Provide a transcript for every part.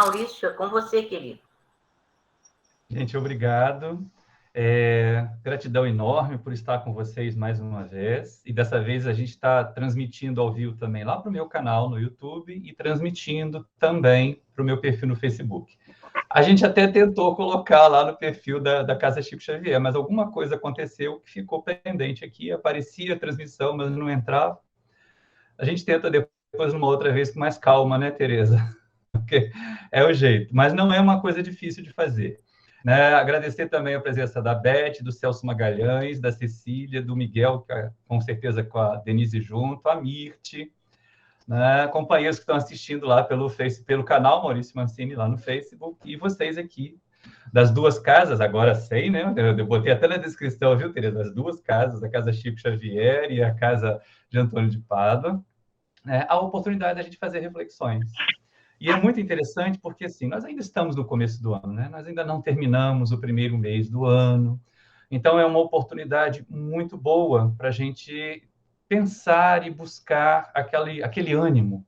Maurício, é com você, querido. Gente, obrigado. Gratidão enorme por estar com vocês mais uma vez. E dessa vez a gente está transmitindo ao vivo também lá para o meu canal no YouTube e transmitindo também para o meu perfil no Facebook. A gente até tentou colocar lá no perfil da Casa Chico Xavier, mas alguma coisa aconteceu que ficou pendente aqui. Aparecia a transmissão, mas não entrava. A gente tenta depois, numa outra vez, com mais calma, né, Tereza? Porque é o jeito. Mas não é uma coisa difícil de fazer. Né? Agradecer também a presença da Beth, do Celso Magalhães, da Cecília, do Miguel, com certeza com a Denise junto, a Mirte, né? Companheiros que estão assistindo lá pelo canal Maurício Mancini, lá no Facebook, e vocês aqui, das duas casas, agora sei, né? Eu botei até na descrição, viu, Tereza? Das duas casas, a Casa Chico Xavier e a Casa de Antônio de Pádua, né? A oportunidade da gente fazer reflexões. E é muito interessante porque, assim, nós ainda estamos no começo do ano, né? Nós ainda não terminamos o primeiro mês do ano. Então, é uma oportunidade muito boa para a gente pensar e buscar aquele ânimo,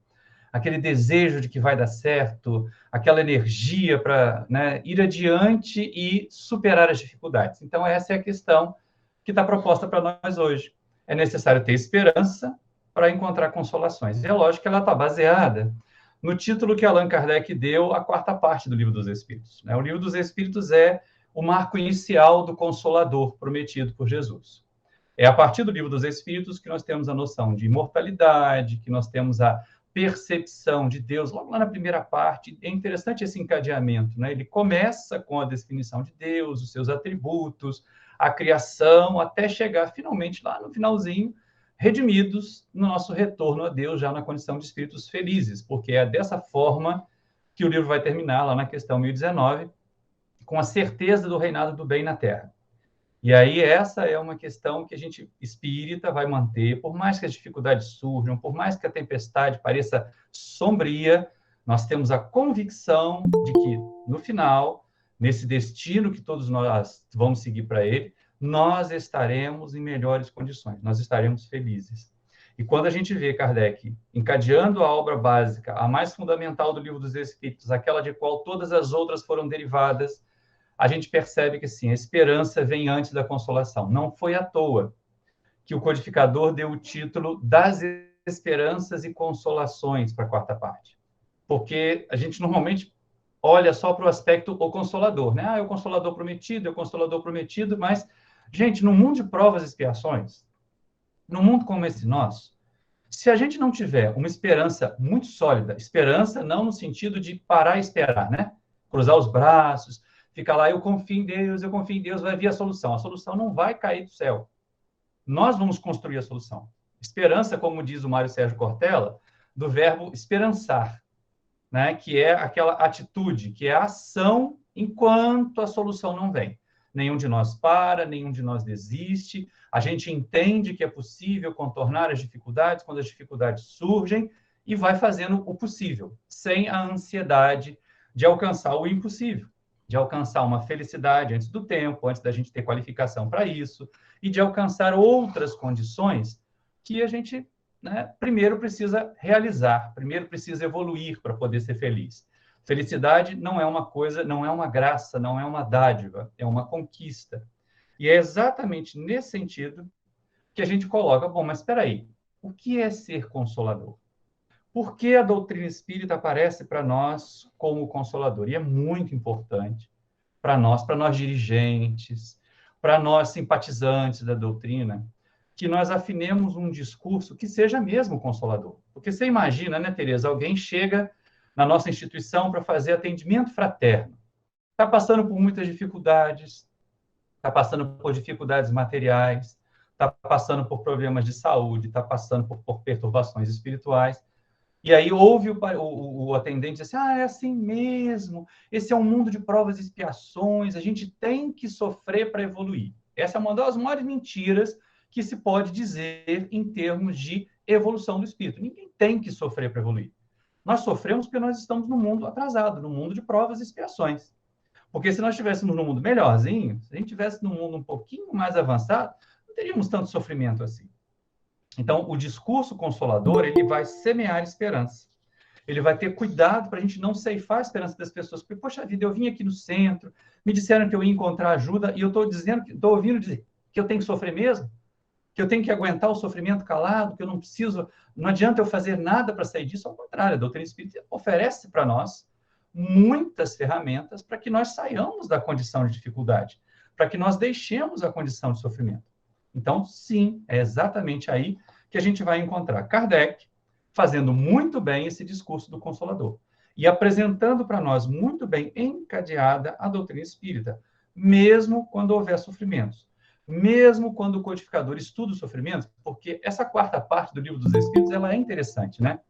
aquele desejo de que vai dar certo, aquela energia para, né, ir adiante e superar as dificuldades. Então, essa é a questão que está proposta para nós hoje. É necessário ter esperança para encontrar consolações. E é lógico que ela está baseada no título que Allan Kardec deu à quarta parte do Livro dos Espíritos. O Livro dos Espíritos é o marco inicial do Consolador prometido por Jesus. É a partir do Livro dos Espíritos que nós temos a noção de imortalidade, que nós temos a percepção de Deus, logo lá na primeira parte. É interessante esse encadeamento, né? Ele começa com a definição de Deus, os seus atributos, a criação, até chegar finalmente lá no finalzinho, redimidos no nosso retorno a Deus, já na condição de espíritos felizes, porque é dessa forma que o livro vai terminar, lá na questão 1019, com a certeza do reinado do bem na Terra. E aí essa é uma questão que a gente espírita vai manter, por mais que as dificuldades surjam, por mais que a tempestade pareça sombria, nós temos a convicção de que, no final, nesse destino que todos nós vamos seguir para ele, nós estaremos em melhores condições, nós estaremos felizes. E quando a gente vê Kardec encadeando a obra básica, a mais fundamental do Livro dos Espíritos, aquela de qual todas as outras foram derivadas, a gente percebe que, sim, a esperança vem antes da consolação. Não foi à toa que o codificador deu o título das esperanças e consolações para a quarta parte. Porque a gente normalmente olha só para o aspecto o consolador, né? É o consolador prometido, mas, gente, no mundo de provas e expiações, num mundo como esse nosso, se a gente não tiver uma esperança muito sólida, esperança não no sentido de parar e esperar, né? Cruzar os braços, ficar lá, eu confio em Deus, vai vir a solução. A solução não vai cair do céu. Nós vamos construir a solução. Esperança, como diz o Mário Sérgio Cortella, do verbo esperançar, né? Que é aquela atitude, que é a ação enquanto a solução não vem. Nenhum de nós para, nenhum de nós desiste. A gente entende que é possível contornar as dificuldades quando as dificuldades surgem e vai fazendo o possível, sem a ansiedade de alcançar o impossível, de alcançar uma felicidade antes do tempo, antes da gente ter qualificação para isso, e de alcançar outras condições que a gente, né, primeiro precisa realizar, primeiro precisa evoluir para poder ser feliz. Felicidade não é uma coisa, não é uma graça, não é uma dádiva, é uma conquista. E é exatamente nesse sentido que a gente coloca, bom, mas espera aí, o que é ser consolador? Por que a doutrina espírita aparece para nós como consolador? E é muito importante para nós dirigentes, para nós simpatizantes da doutrina, que nós afinemos um discurso que seja mesmo consolador. Porque você imagina, né, Tereza, alguém chega na nossa instituição para fazer atendimento fraterno, está passando por muitas dificuldades, está passando por dificuldades materiais, está passando por problemas de saúde, está passando por perturbações espirituais. E aí ouve o atendente dizer assim, é assim mesmo, esse é um mundo de provas e expiações, a gente tem que sofrer para evoluir. Essa é uma das maiores mentiras que se pode dizer em termos de evolução do espírito. Ninguém tem que sofrer para evoluir. Nós sofremos porque nós estamos num mundo atrasado, num mundo de provas e expiações. Porque se nós estivéssemos num mundo melhorzinho, se a gente estivesse num mundo um pouquinho mais avançado, não teríamos tanto sofrimento assim. Então, o discurso consolador, ele vai semear esperança. ele vai ter cuidado para a gente não ceifar a esperança das pessoas. Porque, poxa vida, eu vim aqui no centro, me disseram que eu ia encontrar ajuda, e eu estou ouvindo dizer que eu tenho que sofrer mesmo, que eu tenho que aguentar o sofrimento calado, que eu não preciso, não adianta eu fazer nada para sair disso. Ao contrário, a doutrina espírita oferece para nós muitas ferramentas para que nós saiamos da condição de dificuldade, para que nós deixemos a condição de sofrimento. Então, sim, é exatamente aí que a gente vai encontrar Kardec fazendo muito bem esse discurso do Consolador e apresentando para nós muito bem encadeada a doutrina espírita, mesmo quando houver sofrimentos, mesmo quando o codificador estuda o sofrimento, porque essa quarta parte do Livro dos Espíritos, ela é interessante, né?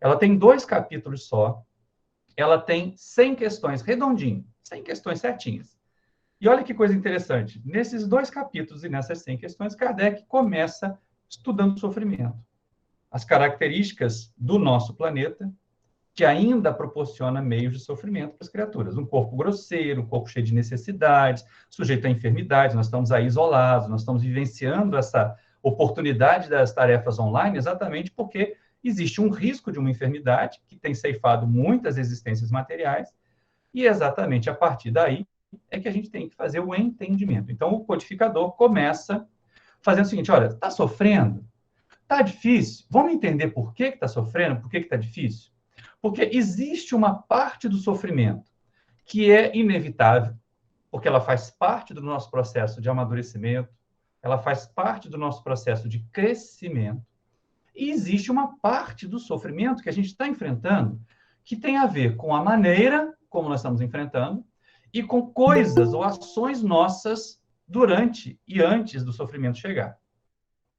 Ela tem 2 capítulos só, ela tem 100 questões, redondinho, 100 questões certinhas. E olha que coisa interessante, nesses 2 capítulos e nessas 100 questões, Kardec começa estudando o sofrimento, as características do nosso planeta, que ainda proporciona meios de sofrimento para as criaturas. Um corpo grosseiro, um corpo cheio de necessidades, sujeito a enfermidades, nós estamos aí isolados, nós estamos vivenciando essa oportunidade das tarefas online exatamente porque existe um risco de uma enfermidade que tem ceifado muitas existências materiais, e exatamente a partir daí é que a gente tem que fazer o entendimento. Então, o codificador começa fazendo o seguinte, olha, está sofrendo? Está difícil? Vamos entender por que está sofrendo, por que está difícil? Porque existe uma parte do sofrimento que é inevitável, porque ela faz parte do nosso processo de amadurecimento, ela faz parte do nosso processo de crescimento, e existe uma parte do sofrimento que a gente está enfrentando que tem a ver com a maneira como nós estamos enfrentando e com coisas ou ações nossas durante e antes do sofrimento chegar.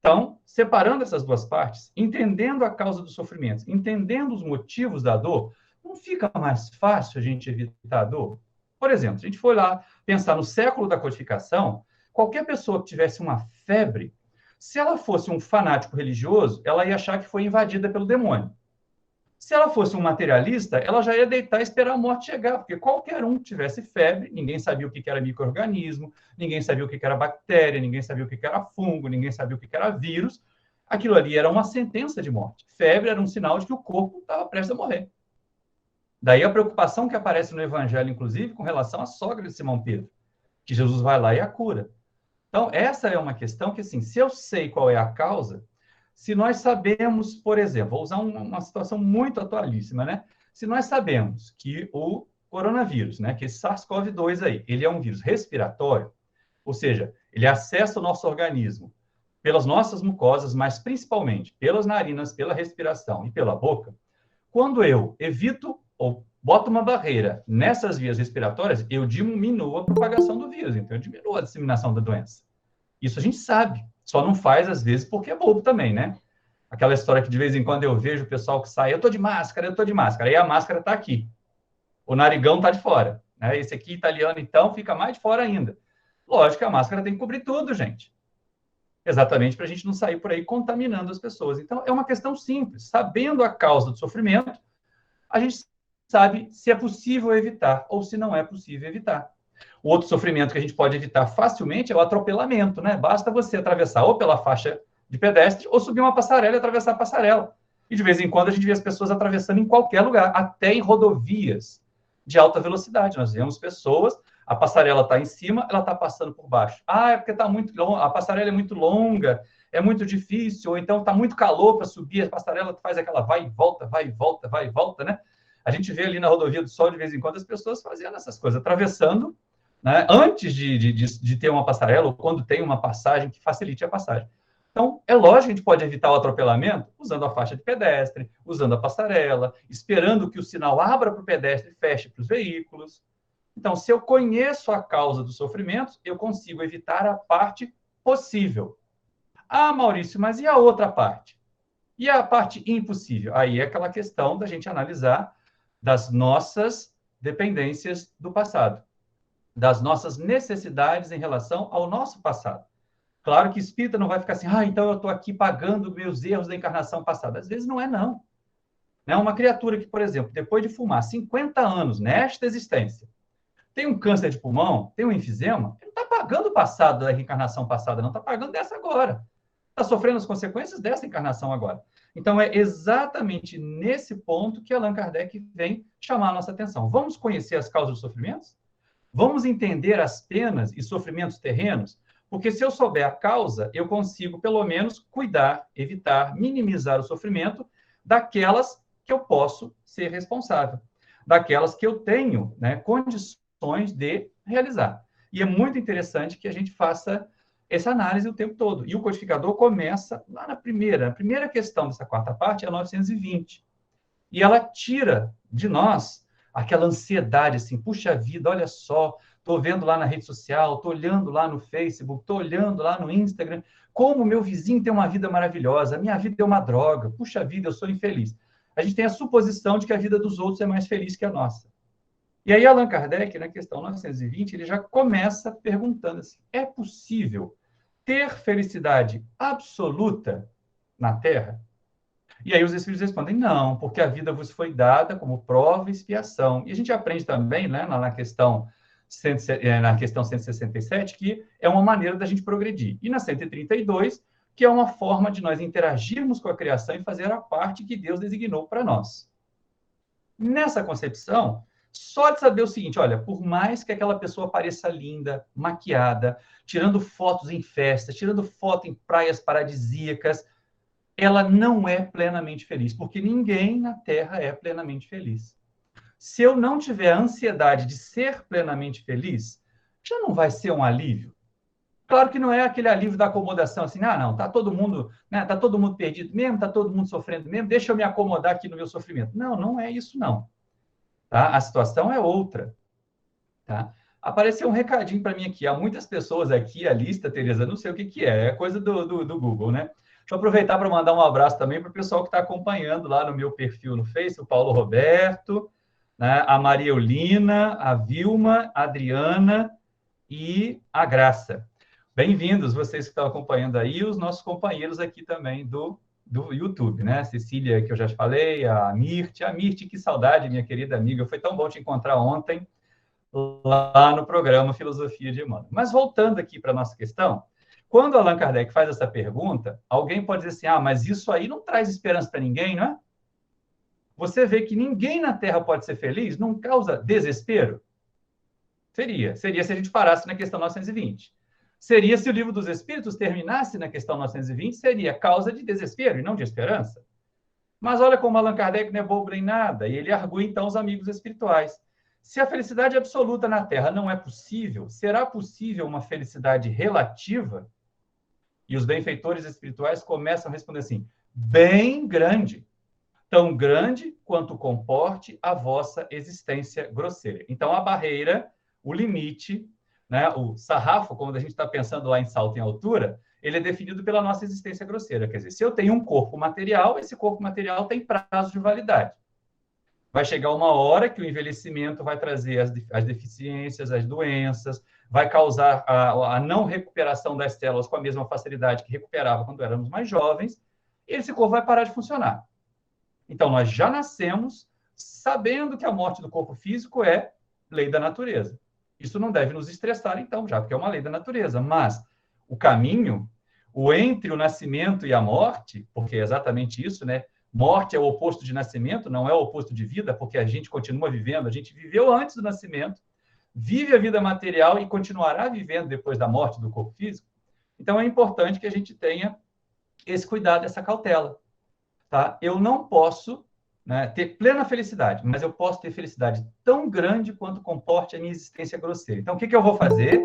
Então, separando essas 2 partes, entendendo a causa do sofrimento, entendendo os motivos da dor, não fica mais fácil a gente evitar a dor? Por exemplo, se a gente for lá pensar no século da codificação, qualquer pessoa que tivesse uma febre, se ela fosse um fanático religioso, ela ia achar que foi invadida pelo demônio. Se ela fosse um materialista, ela já ia deitar e esperar a morte chegar, porque qualquer um que tivesse febre, ninguém sabia o que era micro-organismo, ninguém sabia o que era bactéria, ninguém sabia o que era fungo, ninguém sabia o que era vírus. Aquilo ali era uma sentença de morte. Febre era um sinal de que o corpo estava prestes a morrer. Daí a preocupação que aparece no Evangelho, inclusive, com relação à sogra de Simão Pedro, que Jesus vai lá e a cura. Então, essa é uma questão que, assim, se eu sei qual é a causa, se nós sabemos, por exemplo, vou usar uma situação muito atualíssima, né? Se nós sabemos que o coronavírus, né, que esse SARS-CoV-2 aí, ele é um vírus respiratório, ou seja, ele acessa o nosso organismo pelas nossas mucosas, mas principalmente pelas narinas, pela respiração e pela boca, quando eu evito ou boto uma barreira nessas vias respiratórias, eu diminuo a propagação do vírus, então eu diminuo a disseminação da doença. Isso a gente sabe, só não faz às vezes porque é bobo também, né? Aquela história que de vez em quando eu vejo o pessoal que sai, eu tô de máscara, aí a máscara tá aqui, o narigão tá de fora, né? Esse aqui italiano, então, fica mais de fora ainda. Lógico que a máscara tem que cobrir tudo, gente. Exatamente para a gente não sair por aí contaminando as pessoas. Então, é uma questão simples. Sabendo a causa do sofrimento, a gente sabe se é possível evitar ou se não é possível evitar. O outro sofrimento que a gente pode evitar facilmente é o atropelamento, né? Basta você atravessar ou pela faixa de pedestre ou subir uma passarela e atravessar a passarela. E de vez em quando a gente vê as pessoas atravessando em qualquer lugar, até em rodovias de alta velocidade. Nós vemos pessoas, a passarela está em cima, ela está passando por baixo. Ah, é porque está muito longa, a passarela é muito longa, é muito difícil, ou então está muito calor para subir, a passarela faz aquela vai e volta, vai e volta, vai e volta, né? A gente vê ali na rodovia do Sol, de vez em quando, as pessoas fazendo essas coisas, atravessando, né, antes de ter uma passarela, ou quando tem uma passagem que facilite a passagem. Então, é lógico que a gente pode evitar o atropelamento usando a faixa de pedestre, usando a passarela, esperando que o sinal abra para o pedestre e feche para os veículos. Então, se eu conheço a causa do sofrimento, eu consigo evitar a parte possível. Ah, Maurício, mas e a outra parte? E a parte impossível? Aí é aquela questão da gente analisar das nossas dependências do passado, das nossas necessidades em relação ao nosso passado. Claro que espírita não vai ficar assim, então eu estou aqui pagando meus erros da encarnação passada. Às vezes não é, não. Né? Uma criatura que, por exemplo, depois de fumar 50 anos nesta existência, tem um câncer de pulmão, tem um enfisema, ele não está pagando o passado da reencarnação passada, não está pagando dessa agora. está sofrendo as consequências dessa encarnação agora. Então, é exatamente nesse ponto que Allan Kardec vem chamar a nossa atenção. Vamos conhecer as causas dos sofrimentos? Vamos entender as penas e sofrimentos terrenos? Porque se eu souber a causa, eu consigo, pelo menos, cuidar, evitar, minimizar o sofrimento daquelas que eu posso ser responsável, daquelas que eu tenho, né, condições de realizar. E é muito interessante que a gente faça essa análise o tempo todo. E o codificador começa lá na primeira questão dessa quarta parte, é a 920. E ela tira de nós aquela ansiedade, assim, puxa vida, olha só, estou vendo lá na rede social, estou olhando lá no Facebook, estou olhando lá no Instagram, como meu vizinho tem uma vida maravilhosa, a minha vida é uma droga, puxa vida, eu sou infeliz. A gente tem a suposição de que a vida dos outros é mais feliz que a nossa. E aí Allan Kardec, na questão 920, ele já começa perguntando assim, é possível ter felicidade absoluta na Terra? E aí os Espíritos respondem, não, porque a vida vos foi dada como prova e expiação. E a gente aprende também, né, na questão 167, que é uma maneira da gente progredir. E na 132, que é uma forma de nós interagirmos com a criação e fazer a parte que Deus designou para nós. Nessa concepção, só de saber o seguinte, olha, por mais que aquela pessoa pareça linda, maquiada, tirando fotos em festas, tirando foto em praias paradisíacas, ela não é plenamente feliz, porque ninguém na Terra é plenamente feliz. Se eu não tiver a ansiedade de ser plenamente feliz, já não vai ser um alívio. Claro que não é aquele alívio da acomodação, assim, não, tá todo mundo, né, tá todo mundo perdido mesmo, tá todo mundo sofrendo mesmo, deixa eu me acomodar aqui no meu sofrimento. Não, não é isso, não. Tá? A situação é outra. Tá? Apareceu um recadinho para mim aqui. Há muitas pessoas aqui, a lista, Tereza, não sei o que é coisa do Google, né? Deixa eu aproveitar para mandar um abraço também para o pessoal que está acompanhando lá no meu perfil no Face, o Paulo Roberto, né? A Maria Eulina, a Vilma, a Adriana e a Graça. Bem-vindos, vocês que estão acompanhando aí, os nossos companheiros aqui também do YouTube, né? Cecília, que eu já falei, a Mirte, que saudade, minha querida amiga, foi tão bom te encontrar ontem, lá no programa Filosofia de Emmanuel. Mas voltando aqui para a nossa questão, quando Allan Kardec faz essa pergunta, alguém pode dizer assim, mas isso aí não traz esperança para ninguém, não é? Você vê que ninguém na Terra pode ser feliz, não causa desespero? Seria se a gente parasse na questão 920. Seria se o Livro dos Espíritos terminasse na questão 920, seria causa de desespero e não de esperança. Mas olha como Allan Kardec não é bobo nem nada, e ele argui então os amigos espirituais. Se a felicidade absoluta na Terra não é possível, será possível uma felicidade relativa? E os benfeitores espirituais começam a responder assim, bem grande, tão grande quanto comporte a vossa existência grosseira. Então, a barreira, o limite, né, o sarrafo, como a gente está pensando lá em salto em altura, ele é definido pela nossa existência grosseira. Quer dizer, se eu tenho um corpo material, esse corpo material tem prazo de validade. Vai chegar uma hora que o envelhecimento vai trazer as deficiências, as doenças, vai causar a não recuperação das células com a mesma facilidade que recuperava quando éramos mais jovens, e esse corpo vai parar de funcionar. Então, nós já nascemos sabendo que a morte do corpo físico é lei da natureza. Isso não deve nos estressar, então, já porque é uma lei da natureza. Mas o caminho, o entre o nascimento e a morte, porque é exatamente isso, né? Morte é o oposto de nascimento, não é o oposto de vida, porque a gente continua vivendo, a gente viveu antes do nascimento, vive a vida material e continuará vivendo depois da morte do corpo físico. Então, é importante que a gente tenha esse cuidado, essa cautela. Tá? Eu não posso, né, ter plena felicidade, mas eu posso ter felicidade tão grande quanto comporte a minha existência grosseira. Então, o que eu vou fazer?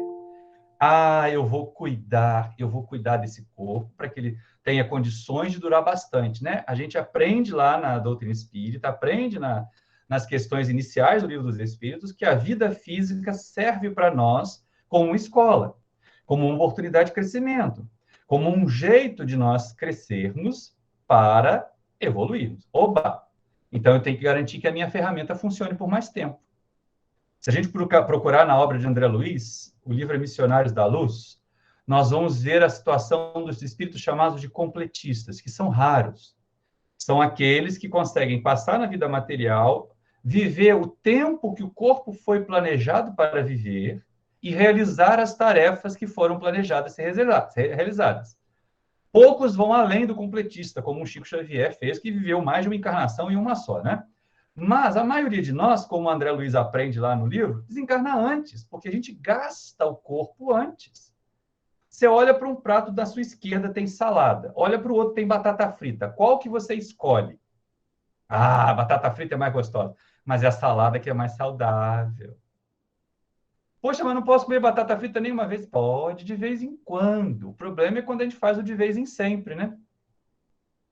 Eu vou cuidar desse corpo para que ele tenha condições de durar bastante, né? A gente aprende lá na doutrina espírita, aprende nas questões iniciais do Livro dos Espíritos, que a vida física serve para nós como uma escola, como uma oportunidade de crescimento, como um jeito de nós crescermos para evoluirmos. Oba! Então, eu tenho que garantir que a minha ferramenta funcione por mais tempo. Se a gente procurar na obra de André Luiz, o livro Missionários da Luz, nós vamos ver a situação dos espíritos chamados de completistas, que são raros. São aqueles que conseguem passar na vida material, viver o tempo que o corpo foi planejado para viver e realizar as tarefas que foram planejadas ser realizadas. Poucos vão além do completista, como o Chico Xavier fez, que viveu mais de uma encarnação em uma só, né? Mas a maioria de nós, como o André Luiz aprende lá no livro, desencarna antes, porque a gente gasta o corpo antes. Você olha para um prato da sua esquerda, tem salada. Olha para o outro, tem batata frita. Qual que você escolhe? Ah, a batata frita é mais gostosa. Mas é a salada que é mais saudável. Poxa, mas não posso comer batata frita nenhuma vez? Pode, de vez em quando. O problema é quando a gente faz o de vez em sempre, né?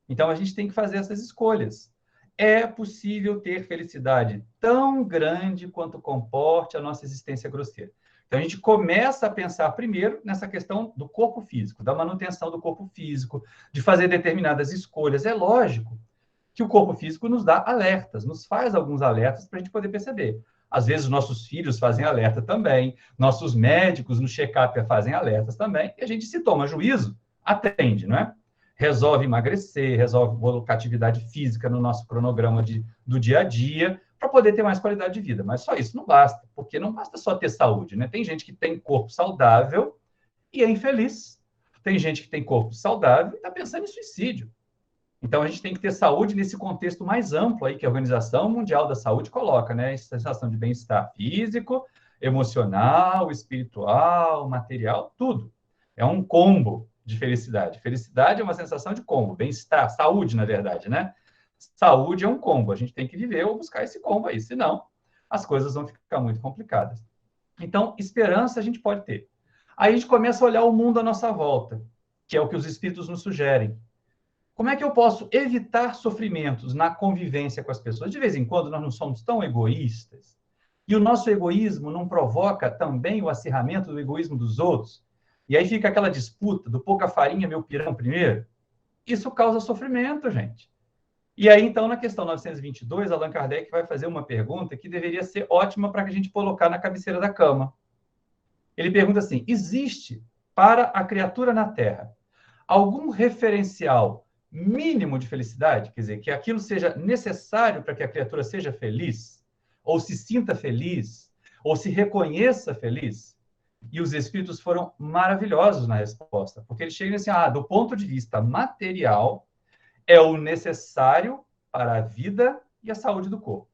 Então a gente tem que fazer essas escolhas. É possível ter felicidade tão grande quanto comporte a nossa existência grosseira. Então a gente começa a pensar primeiro nessa questão do corpo físico, da manutenção do corpo físico, de fazer determinadas escolhas. É lógico que o corpo físico nos dá alertas, nos faz alguns alertas para a gente poder perceber. Às vezes, nossos filhos fazem alerta também, nossos médicos no check-up fazem alertas também, e a gente se toma juízo, atende, não é? Resolve emagrecer, resolve colocar atividade física no nosso cronograma do dia a dia, para poder ter mais qualidade de vida. Mas só isso não basta, porque não basta só ter saúde, né? Tem gente que tem corpo saudável e é infeliz. Tem gente que tem corpo saudável e está pensando em suicídio. Então, a gente tem que ter saúde nesse contexto mais amplo aí que a Organização Mundial da Saúde coloca, né? Essa sensação de bem-estar físico, emocional, espiritual, material, tudo. É um combo de felicidade. Felicidade é uma sensação de combo, bem-estar, saúde, na verdade, né? Saúde é um combo. A gente tem que viver ou buscar esse combo aí, senão as coisas vão ficar muito complicadas. Então, esperança a gente pode ter. Aí a gente começa a olhar o mundo à nossa volta, que é o que os espíritos nos sugerem. Como é que eu posso evitar sofrimentos na convivência com as pessoas? De vez em quando nós não somos tão egoístas. E o nosso egoísmo não provoca também o acirramento do egoísmo dos outros? E aí fica aquela disputa do pouca farinha, meu pirão primeiro. Isso causa sofrimento, gente. E aí, então, na questão 922, Allan Kardec vai fazer uma pergunta que deveria ser ótima para a gente colocar na cabeceira da cama. Ele pergunta assim: existe para a criatura na Terra algum referencial mínimo de felicidade, quer dizer, que aquilo seja necessário para que a criatura seja feliz, ou se sinta feliz, ou se reconheça feliz? E os espíritos foram maravilhosos na resposta, porque eles chegam assim, do ponto de vista material, é o necessário para a vida e a saúde do corpo.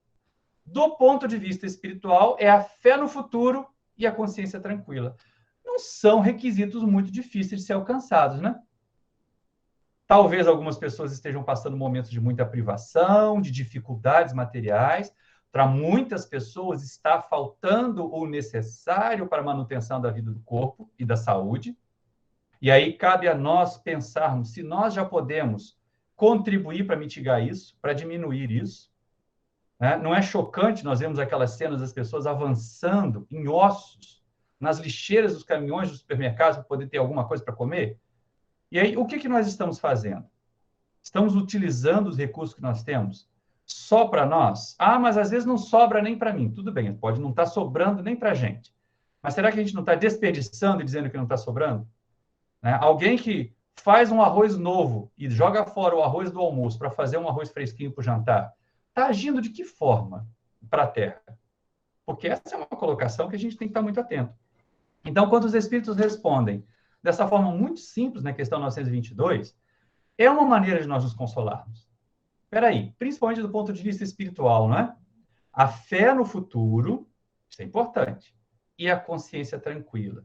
Do ponto de vista espiritual, é a fé no futuro e a consciência tranquila. Não são requisitos muito difíceis de ser alcançados, né? Talvez algumas pessoas estejam passando momentos de muita privação, de dificuldades materiais. Para muitas pessoas está faltando o necessário para a manutenção da vida do corpo e da saúde. E aí cabe a nós pensarmos se nós já podemos contribuir para mitigar isso, para diminuir isso. Né? Não é chocante nós vemos aquelas cenas das pessoas avançando em ossos, nas lixeiras dos caminhões dos supermercados para poder ter alguma coisa para comer? E aí, o que nós estamos fazendo? Estamos utilizando os recursos que nós temos só para nós? Ah, mas às vezes não sobra nem para mim. Tudo bem, pode não estar sobrando nem para a gente. Mas será que a gente não está desperdiçando e dizendo que não está sobrando? Né? Alguém que faz um arroz novo e joga fora o arroz do almoço para fazer um arroz fresquinho para o jantar, está agindo de que forma para a Terra? Porque essa é uma colocação que a gente tem que estar muito atento. Então, quando os espíritos respondem dessa forma muito simples na questão 922, é uma maneira de nós nos consolarmos. Espera aí, principalmente do ponto de vista espiritual, não é? A fé no futuro, isso é importante, e a consciência tranquila.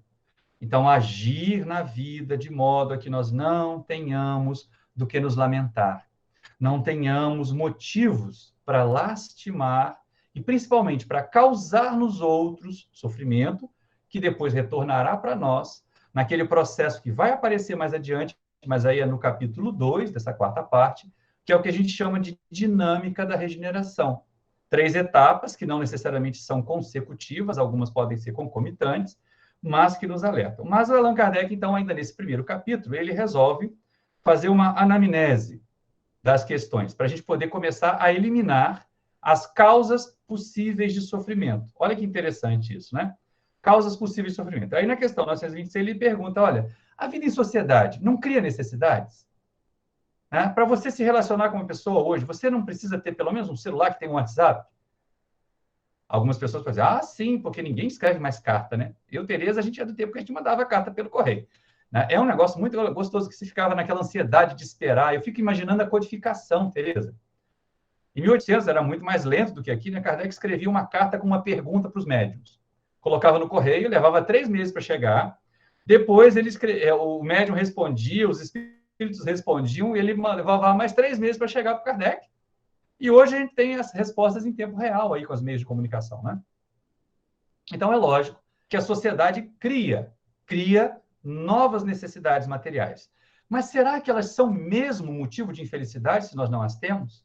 Então, agir na vida de modo a que nós não tenhamos do que nos lamentar, não tenhamos motivos para lastimar e, principalmente, para causar nos outros sofrimento, que depois retornará para nós, naquele processo que vai aparecer mais adiante, mas aí é no capítulo 2 dessa quarta parte, que é o que a gente chama de dinâmica da regeneração. 3 etapas que não necessariamente são consecutivas, algumas podem ser concomitantes, mas que nos alertam. Mas o Allan Kardec, então, ainda nesse primeiro capítulo, ele resolve fazer uma anamnese das questões, para a gente poder começar a eliminar as causas possíveis de sofrimento. Olha que interessante isso, né? Causas possíveis de sofrimento. Aí na questão 926 ele pergunta, olha, a vida em sociedade não cria necessidades? Né? Para você se relacionar com uma pessoa hoje, você não precisa ter pelo menos um celular que tem um WhatsApp? Algumas pessoas podem dizer, sim, porque ninguém escreve mais carta, né? Eu, Tereza, a gente é do tempo que a gente mandava carta pelo correio. né? É um negócio muito gostoso que se ficava naquela ansiedade de esperar. Eu fico imaginando a codificação, Tereza. Em 1800 era muito mais lento do que aqui, né? Kardec escrevia uma carta com uma pergunta para os médiums. Colocava no correio, levava 3 meses para chegar. Depois o médium respondia, os espíritos respondiam, e ele levava mais 3 meses para chegar para o Kardec. E hoje a gente tem as respostas em tempo real aí com os meios de comunicação, né? Então é lógico que a sociedade cria novas necessidades materiais. Mas será que elas são mesmo motivo de infelicidade se nós não as temos?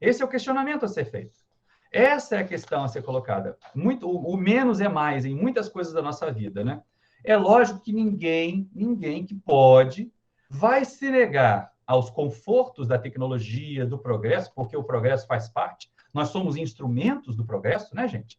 Esse é o questionamento a ser feito. Essa é a questão a ser colocada. O menos é mais em muitas coisas da nossa vida, né? É lógico que ninguém que pode vai se negar aos confortos da tecnologia, do progresso, porque o progresso faz parte. Nós somos instrumentos do progresso, né, gente?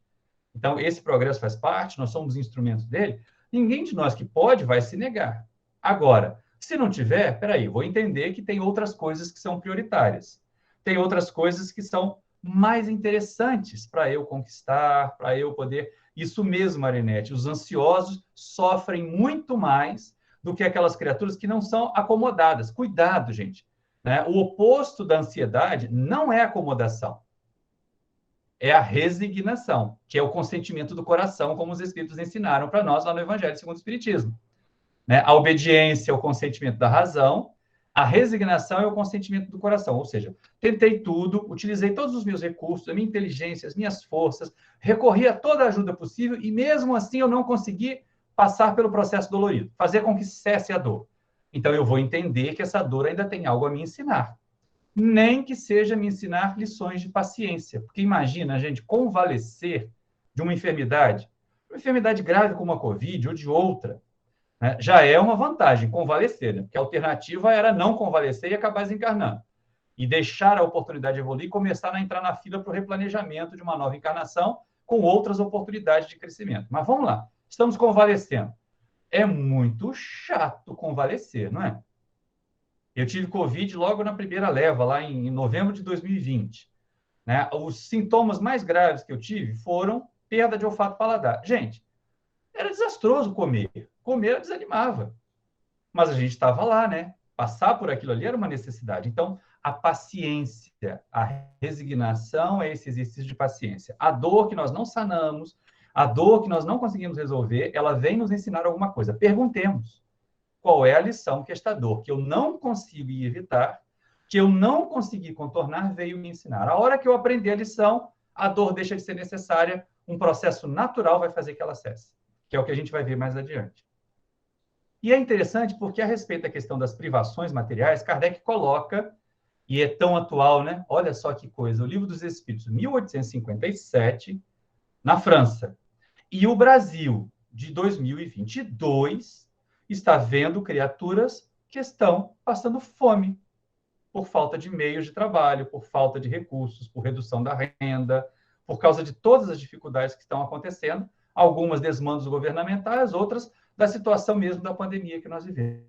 Então, esse progresso faz parte, nós somos instrumentos dele. Ninguém de nós que pode vai se negar. Agora, se não tiver, peraí, vou entender que tem outras coisas que são prioritárias. Tem outras coisas que são mais interessantes para eu conquistar, para eu poder... Isso mesmo, Marinete, os ansiosos sofrem muito mais do que aquelas criaturas que não são acomodadas. Cuidado, gente. Né? O oposto da ansiedade não é acomodação. É a resignação, que é o consentimento do coração, como os Espíritos ensinaram para nós lá no Evangelho segundo o Espiritismo. Né? A obediência é o consentimento da razão, a resignação é o consentimento do coração. Ou seja, tentei tudo, utilizei todos os meus recursos, a minha inteligência, as minhas forças, recorri a toda a ajuda possível e mesmo assim eu não consegui passar pelo processo dolorido, fazer com que cesse a dor. Então eu vou entender que essa dor ainda tem algo a me ensinar. Nem que seja me ensinar lições de paciência. Porque imagina, a gente convalescer de uma enfermidade grave como a Covid ou de outra, né, já é uma vantagem, convalescer, né? Porque a alternativa era não convalescer e acabar desencarnando. E deixar a oportunidade de evoluir e começar a entrar na fila para o replanejamento de uma nova encarnação com outras oportunidades de crescimento. Mas vamos lá, estamos convalescendo. É muito chato convalescer, não é? Eu tive Covid logo na primeira leva, lá em novembro de 2020. Né? Os sintomas mais graves que eu tive foram perda de olfato e paladar. Gente, era desastroso comer. Comer desanimava. Mas a gente estava lá, né? Passar por aquilo ali era uma necessidade. Então, a paciência, a resignação é esse exercício de paciência. A dor que nós não sanamos, a dor que nós não conseguimos resolver, ela vem nos ensinar alguma coisa. Perguntemos. Qual é a lição que esta dor, que eu não consigo evitar, que eu não consegui contornar, veio me ensinar. A hora que eu aprender a lição, a dor deixa de ser necessária, um processo natural vai fazer que ela cesse, que é o que a gente vai ver mais adiante. E é interessante porque, a respeito da questão das privações materiais, Kardec coloca, e é tão atual, né? Olha só que coisa, o Livro dos Espíritos, 1857, na França, e o Brasil, de 2022, está vendo criaturas que estão passando fome por falta de meios de trabalho, por falta de recursos, por redução da renda, por causa de todas as dificuldades que estão acontecendo, algumas desmandos governamentais, outras da situação mesmo da pandemia que nós vivemos.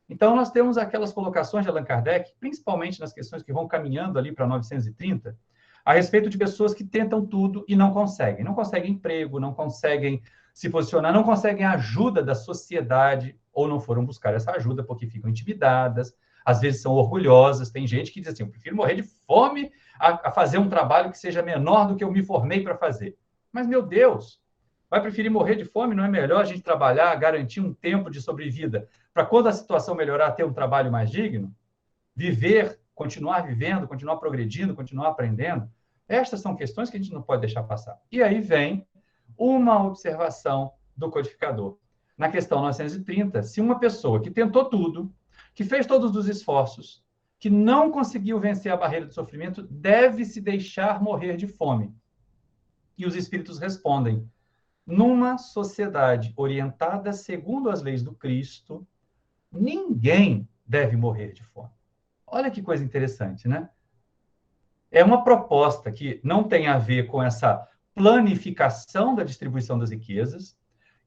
Então, nós temos aquelas colocações de Allan Kardec, principalmente nas questões que vão caminhando ali para 930, a respeito de pessoas que tentam tudo e não conseguem. Não conseguem emprego, não conseguem se posicionar, não conseguem a ajuda da sociedade, ou não foram buscar essa ajuda porque ficam intimidadas, às vezes são orgulhosas. Tem gente que diz assim, eu prefiro morrer de fome a fazer um trabalho que seja menor do que eu me formei para fazer. Mas, meu Deus, vai preferir morrer de fome? Não é melhor a gente trabalhar, garantir um tempo de sobrevida, para quando a situação melhorar, ter um trabalho mais digno? Viver, continuar vivendo, continuar progredindo, continuar aprendendo? Estas são questões que a gente não pode deixar passar. E aí vem uma observação do codificador. Na questão 930, se uma pessoa que tentou tudo, que fez todos os esforços, que não conseguiu vencer a barreira do sofrimento, deve se deixar morrer de fome. E os espíritos respondem, numa sociedade orientada segundo as leis do Cristo, ninguém deve morrer de fome. Olha que coisa interessante, né? É uma proposta que não tem a ver com essa planificação da distribuição das riquezas.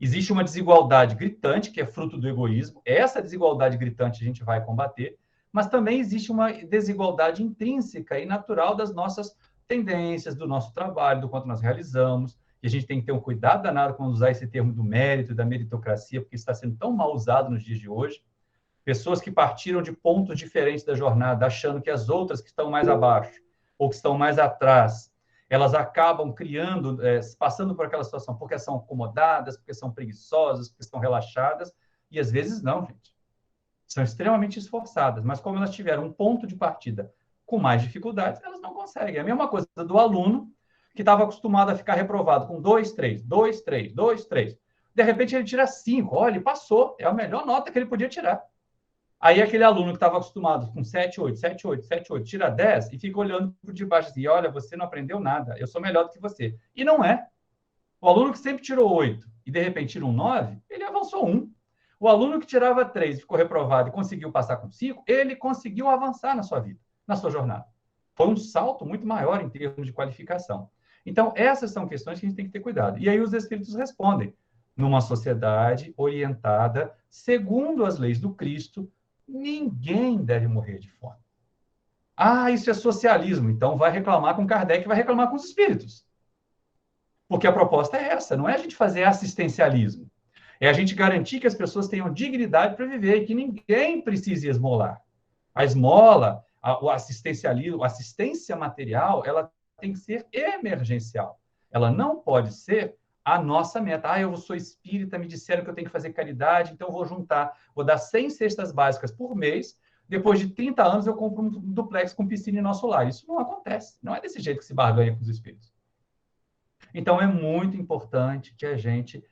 Existe uma desigualdade gritante, que é fruto do egoísmo. Essa desigualdade gritante a gente vai combater, mas também existe uma desigualdade intrínseca e natural das nossas tendências, do nosso trabalho, do quanto nós realizamos. e a gente tem que ter um cuidado danado quando usar esse termo do mérito e da meritocracia, porque está sendo tão mal usado nos dias de hoje. Pessoas que partiram de pontos diferentes da jornada, achando que as outras que estão mais abaixo ou que estão mais atrás, elas acabam criando, passando por aquela situação porque são acomodadas, porque são preguiçosas, porque estão relaxadas, e às vezes não, gente. São extremamente esforçadas, mas como elas tiveram um ponto de partida com mais dificuldades, elas não conseguem. É a mesma coisa do aluno que estava acostumado a ficar reprovado com 2, 3, 2, 3, 2, 3. De repente ele tira 5. Olha, ele passou. É a melhor nota que ele podia tirar. Aí aquele aluno que estava acostumado com 7, 8, 7, 8, 7, 8, tira 10 e fica olhando por debaixo assim, olha, você não aprendeu nada, eu sou melhor do que você. E não é. O aluno que sempre tirou 8 e de repente tira um 9, ele avançou 1. O aluno que tirava 3 e ficou reprovado e conseguiu passar com 5, ele conseguiu avançar na sua vida, na sua jornada. Foi um salto muito maior em termos de qualificação. Então, essas são questões que a gente tem que ter cuidado. E aí os espíritos respondem. Numa sociedade orientada segundo as leis do Cristo, ninguém deve morrer de fome. Ah, isso é socialismo. Então vai reclamar com Kardec, vai reclamar com os espíritos. Porque a proposta é essa, não é a gente fazer assistencialismo. É a gente garantir que as pessoas tenham dignidade para viver e que ninguém precise esmolar. A esmola, o assistencialismo, a assistência material, ela tem que ser emergencial. Ela não pode ser a nossa meta. Ah, eu sou espírita, me disseram que eu tenho que fazer caridade, então eu vou juntar, vou dar 100 cestas básicas por mês, depois de 30 anos eu compro um duplex com piscina em nosso lar. Isso não acontece. Não é desse jeito que se barganha com os espíritos. Então, é muito importante que a gente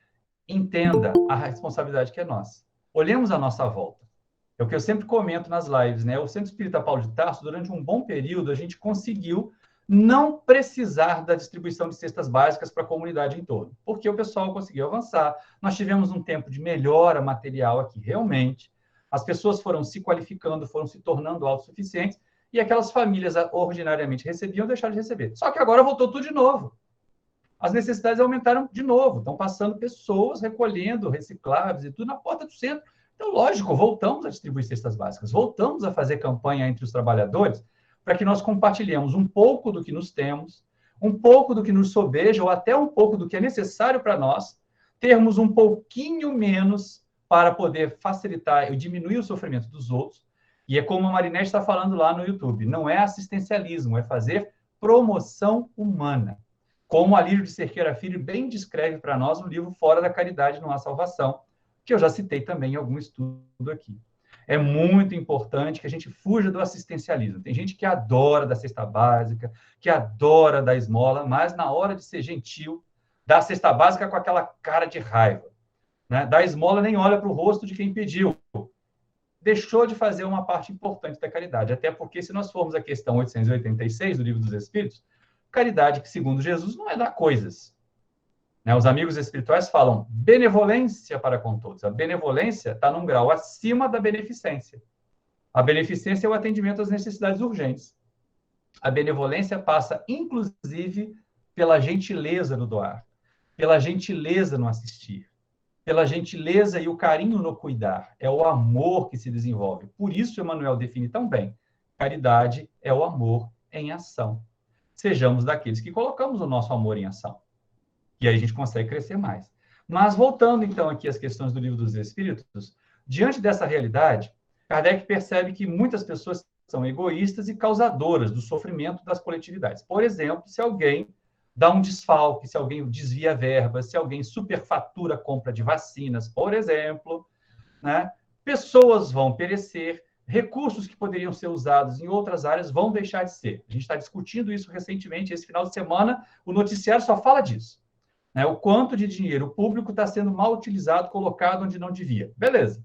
entenda a responsabilidade que é nossa. Olhemos a nossa volta. É o que eu sempre comento nas lives, né? O Centro Espírita Paulo de Tarso, durante um bom período, a gente conseguiu não precisar da distribuição de cestas básicas para a comunidade em torno, porque o pessoal conseguiu avançar. Nós tivemos um tempo de melhora material aqui, realmente. As pessoas foram se qualificando, foram se tornando autossuficientes, e aquelas famílias ordinariamente recebiam, deixaram de receber. Só que agora voltou tudo de novo. As necessidades aumentaram de novo. Estão passando pessoas recolhendo recicláveis e tudo na porta do centro. Então, lógico, voltamos a distribuir cestas básicas, voltamos a fazer campanha entre os trabalhadores para que nós compartilhemos um pouco do que nos temos, um pouco do que nos sobeja, ou até um pouco do que é necessário para nós, termos um pouquinho menos para poder facilitar e diminuir o sofrimento dos outros. E é como a Marinette está falando lá no YouTube, não é assistencialismo, é fazer promoção humana. Como Alírio de Cerqueira Filho bem descreve para nós no livro Fora da Caridade Não Há Salvação, que eu já citei também em algum estudo aqui. É muito importante que a gente fuja do assistencialismo. Tem gente que adora da cesta básica, que adora da esmola, mas na hora de ser gentil, dá a cesta básica com aquela cara de raiva. Né? Da esmola nem olha para o rosto de quem pediu. Deixou de fazer uma parte importante da caridade. Até porque, se nós formos à questão 886 do Livro dos Espíritos, caridade, que segundo Jesus, não é dar coisas. Né? Os amigos espirituais falam benevolência para com todos. A benevolência está num grau acima da beneficência. A beneficência é o atendimento às necessidades urgentes. A benevolência passa, inclusive, pela gentileza no doar, pela gentileza no assistir, pela gentileza e o carinho no cuidar. É o amor que se desenvolve. Por isso, Emmanuel define tão bem: caridade é o amor em ação. Sejamos daqueles que colocamos o nosso amor em ação. E aí a gente consegue crescer mais. Mas voltando, então, aqui às questões do Livro dos Espíritos, diante dessa realidade, Kardec percebe que muitas pessoas são egoístas e causadoras do sofrimento das coletividades. Por exemplo, se alguém dá um desfalque, se alguém desvia verbas, se alguém superfatura a compra de vacinas, por exemplo, né? Pessoas vão perecer, recursos que poderiam ser usados em outras áreas vão deixar de ser. A gente está discutindo isso recentemente, esse final de semana, o noticiário só fala disso. Né? O quanto de dinheiro público está sendo mal utilizado, colocado onde não devia. Beleza.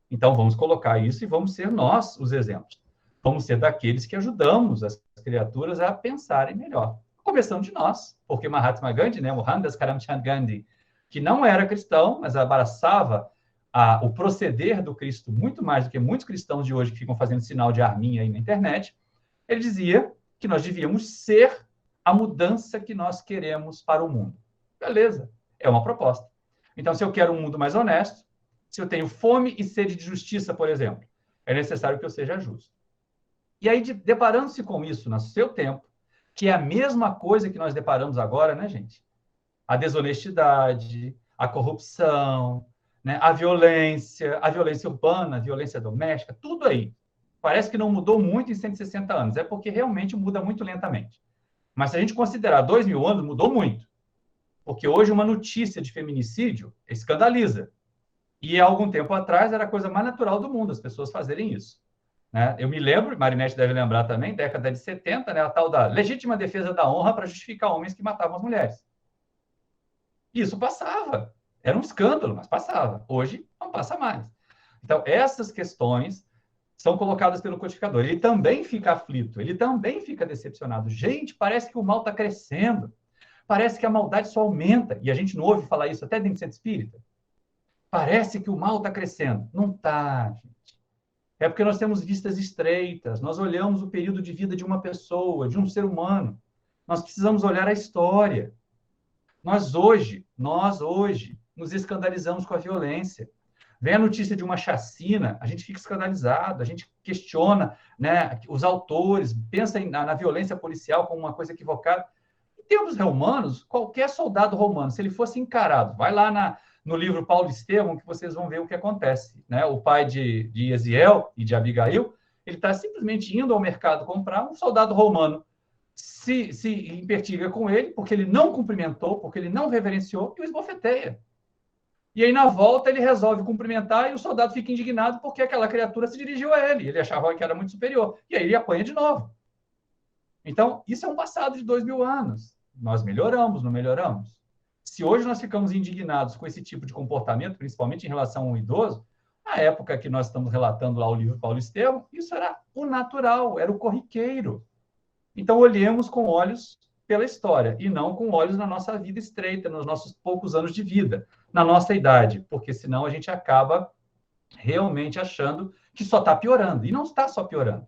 Então, vamos colocar isso e vamos ser nós os exemplos. Vamos ser daqueles que ajudamos as criaturas a pensarem melhor. Começando de nós, porque Mahatma Gandhi, né, Mohandas Karamchand Gandhi, que não era cristão, mas abraçava o proceder do Cristo muito mais do que muitos cristãos de hoje que ficam fazendo sinal de arminha aí na internet, ele dizia que nós devíamos ser a mudança que nós queremos para o mundo. Beleza, é uma proposta. Então, se eu quero um mundo mais honesto, se eu tenho fome e sede de justiça, por exemplo, é necessário que eu seja justo. E aí, deparando-se com isso no seu tempo, que é a mesma coisa que nós deparamos agora, né, gente? a desonestidade, a corrupção, né? A violência urbana, a violência doméstica, tudo aí. Parece que não mudou muito em 160 anos, é porque realmente muda muito lentamente. Mas se a gente considerar 2.000 anos, mudou muito. Porque hoje uma notícia de feminicídio escandaliza. E há algum tempo atrás era a coisa mais natural do mundo, as pessoas fazerem isso. Né? Eu me lembro, Marinette deve lembrar também, década de 70, né, a tal da legítima defesa da honra para justificar homens que matavam as mulheres. Isso passava. Era um escândalo, mas passava. Hoje não passa mais. Então, essas questões são colocadas pelo codificador. Ele também fica aflito, ele também fica decepcionado. Gente, parece que o mal está crescendo. Parece que a maldade só aumenta. E a gente não ouve falar isso até dentro do centro espírita. Parece que o mal está crescendo. Não está, gente. É porque nós temos vistas estreitas. Nós olhamos o período de vida de uma pessoa, de um ser humano. Nós precisamos olhar a história. Nós hoje, nos escandalizamos com a violência. Vem a notícia de uma chacina, a gente fica escandalizado, a gente questiona, né, os autores, pensa na violência policial como uma coisa equivocada. Em termos romanos, qualquer soldado romano, se ele fosse encarado, vai lá no livro Paulo Estevão, que vocês vão ver o que acontece. Né? O pai de Eziel e de Abigail, ele está simplesmente indo ao mercado comprar, um soldado romano se impertiga com ele, porque ele não cumprimentou, porque ele não reverenciou, e o esbofeteia. E aí, na volta, ele resolve cumprimentar e o soldado fica indignado porque aquela criatura se dirigiu a ele. Ele achava que era muito superior. E aí ele apanha de novo. Então, isso é um passado de 2.000 anos. Nós melhoramos, não melhoramos? Se hoje nós ficamos indignados com esse tipo de comportamento, principalmente em relação a um idoso, na época que nós estamos relatando lá o livro Paulo Estevão, isso era o natural, era o corriqueiro. Então, olhemos com olhos pela história e não com olhos na nossa vida estreita, nos nossos poucos anos de vida, na nossa idade, porque senão a gente acaba realmente achando que só está piorando, e não está só piorando.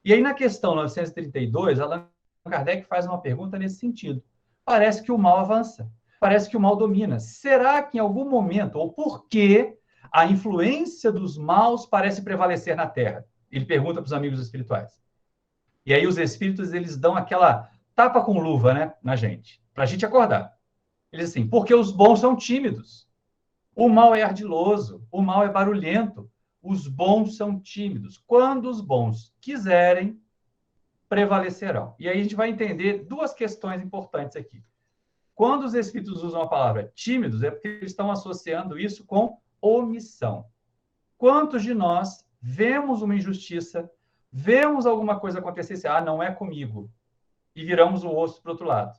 E aí, na questão 932, Allan Kardec faz uma pergunta nesse sentido. Parece que o mal avança, parece que o mal domina. Será que em algum momento, ou por que a influência dos maus parece prevalecer na Terra? Ele pergunta para os amigos espirituais. E aí os espíritos, eles dão aquela tapa com luva, né, na gente, para a gente acordar. Eles assim, porque os bons são tímidos. O mal é ardiloso, o mal é barulhento, os bons são tímidos. Quando os bons quiserem, prevalecerão. E aí a gente vai entender duas questões importantes aqui. Quando os espíritos usam a palavra tímidos, é porque eles estão associando isso com omissão. Quantos de nós vemos uma injustiça, vemos alguma coisa acontecer, e não é comigo, e viramos o rosto para o outro lado?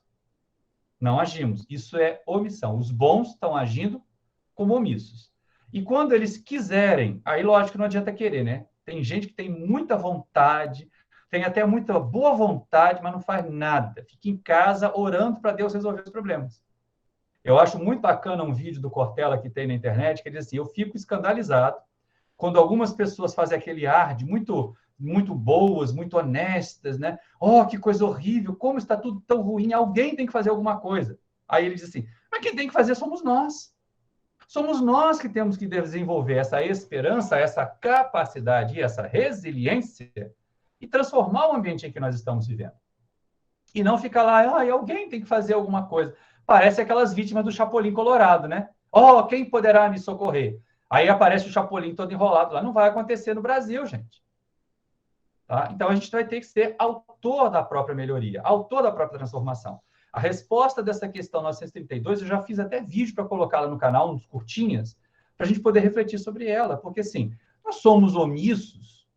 Não agimos. Isso é omissão. Os bons estão agindo como omissos. E quando eles quiserem, aí lógico que não adianta querer, né? Tem gente que tem muita vontade, tem até muita boa vontade, mas não faz nada. Fica em casa orando para Deus resolver os problemas. Eu acho muito bacana um vídeo do Cortella que tem na internet, que diz assim, eu fico escandalizado quando algumas pessoas fazem aquele ar de muito boas, muito honestas, né? Oh, que coisa horrível, como está tudo tão ruim, alguém tem que fazer alguma coisa. Aí ele diz assim, mas quem tem que fazer somos nós. Somos nós que temos que desenvolver essa esperança, essa capacidade e essa resiliência e transformar o ambiente em que nós estamos vivendo. E não ficar lá, alguém tem que fazer alguma coisa. Parece aquelas vítimas do Chapolin Colorado, né? Oh, quem poderá me socorrer? Aí aparece o Chapolin todo enrolado lá. Não vai acontecer no Brasil, gente. Tá? Então, a gente vai ter que ser autor da própria melhoria, autor da própria transformação. A resposta dessa questão 932, eu já fiz até vídeo para colocá-la no canal, nos curtinhas, para a gente poder refletir sobre ela. Porque, assim, nós somos omissos,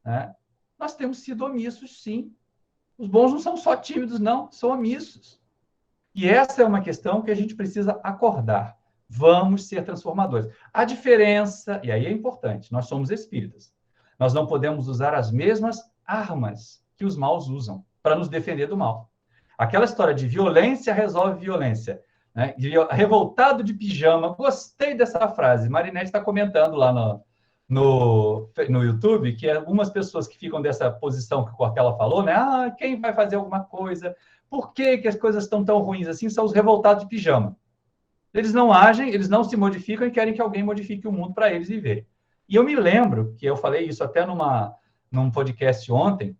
né? Nós temos sido omissos, sim. Os bons não são só tímidos, não, são omissos. E essa é uma questão que a gente precisa acordar. Vamos ser transformadores. A diferença, e aí é importante, nós somos espíritas. Nós não podemos usar as mesmas armas que os maus usam para nos defender do mal. Aquela história de violência resolve violência. Né? Revoltado de pijama. Gostei dessa frase. Marinette está comentando lá no YouTube que algumas pessoas que ficam dessa posição que o Cortella falou, né? Quem vai fazer alguma coisa? Por que as coisas estão tão ruins assim? São os revoltados de pijama. Eles não agem, eles não se modificam e querem que alguém modifique o mundo para eles viver. E eu me lembro que eu falei isso até num podcast ontem,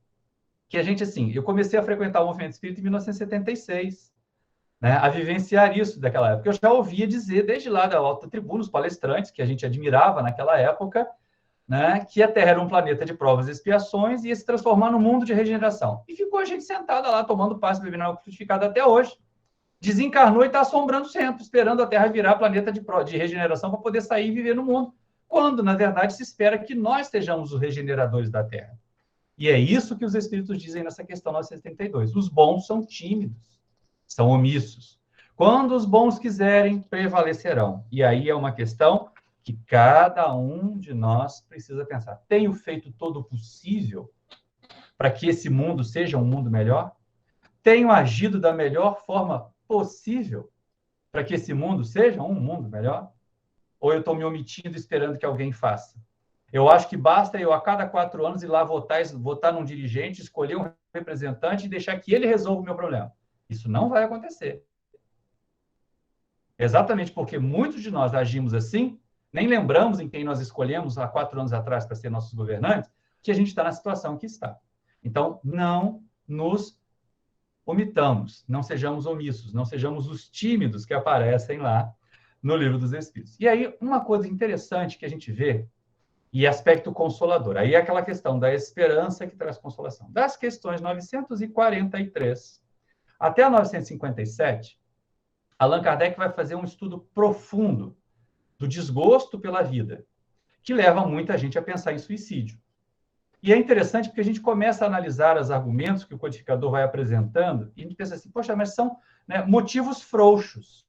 que a gente, assim, eu comecei a frequentar o movimento espírita em 1976. né, a vivenciar isso daquela época. Eu já ouvia dizer, desde lá da alta tribuna, os palestrantes, que a gente admirava naquela época, né, que a Terra era um planeta de provas e expiações e ia se transformar num mundo de regeneração. E ficou a gente sentada lá, tomando passe, bebendo água frutificada até hoje. Desencarnou e está assombrando sempre, esperando a Terra virar planeta de regeneração para poder sair e viver no mundo. Quando, na verdade, se espera que nós sejamos os regeneradores da Terra. E é isso que os espíritos dizem nessa questão 932. Os bons são tímidos, são omissos. Quando os bons quiserem, prevalecerão. E aí é uma questão que cada um de nós precisa pensar. Tenho feito todo o possível para que esse mundo seja um mundo melhor? Tenho agido da melhor forma possível para que esse mundo seja um mundo melhor? Ou eu estou me omitindo esperando que alguém faça? Eu acho que basta eu, a cada 4 anos, ir lá votar num dirigente, escolher um representante e deixar que ele resolva o meu problema. Isso não vai acontecer. Exatamente porque muitos de nós agimos assim, nem lembramos em quem nós escolhemos há 4 anos atrás para ser nossos governantes, que a gente está na situação que está. Então, não nos omitamos, não sejamos omissos, não sejamos os tímidos que aparecem lá no Livro dos Espíritos. E aí, uma coisa interessante que a gente vê, e aspecto consolador, aí é aquela questão da esperança que traz consolação. Das questões 943 até a 957, Allan Kardec vai fazer um estudo profundo do desgosto pela vida, que leva muita gente a pensar em suicídio. E é interessante porque a gente começa a analisar os argumentos que o codificador vai apresentando e a gente pensa assim, poxa, mas são, né, motivos frouxos.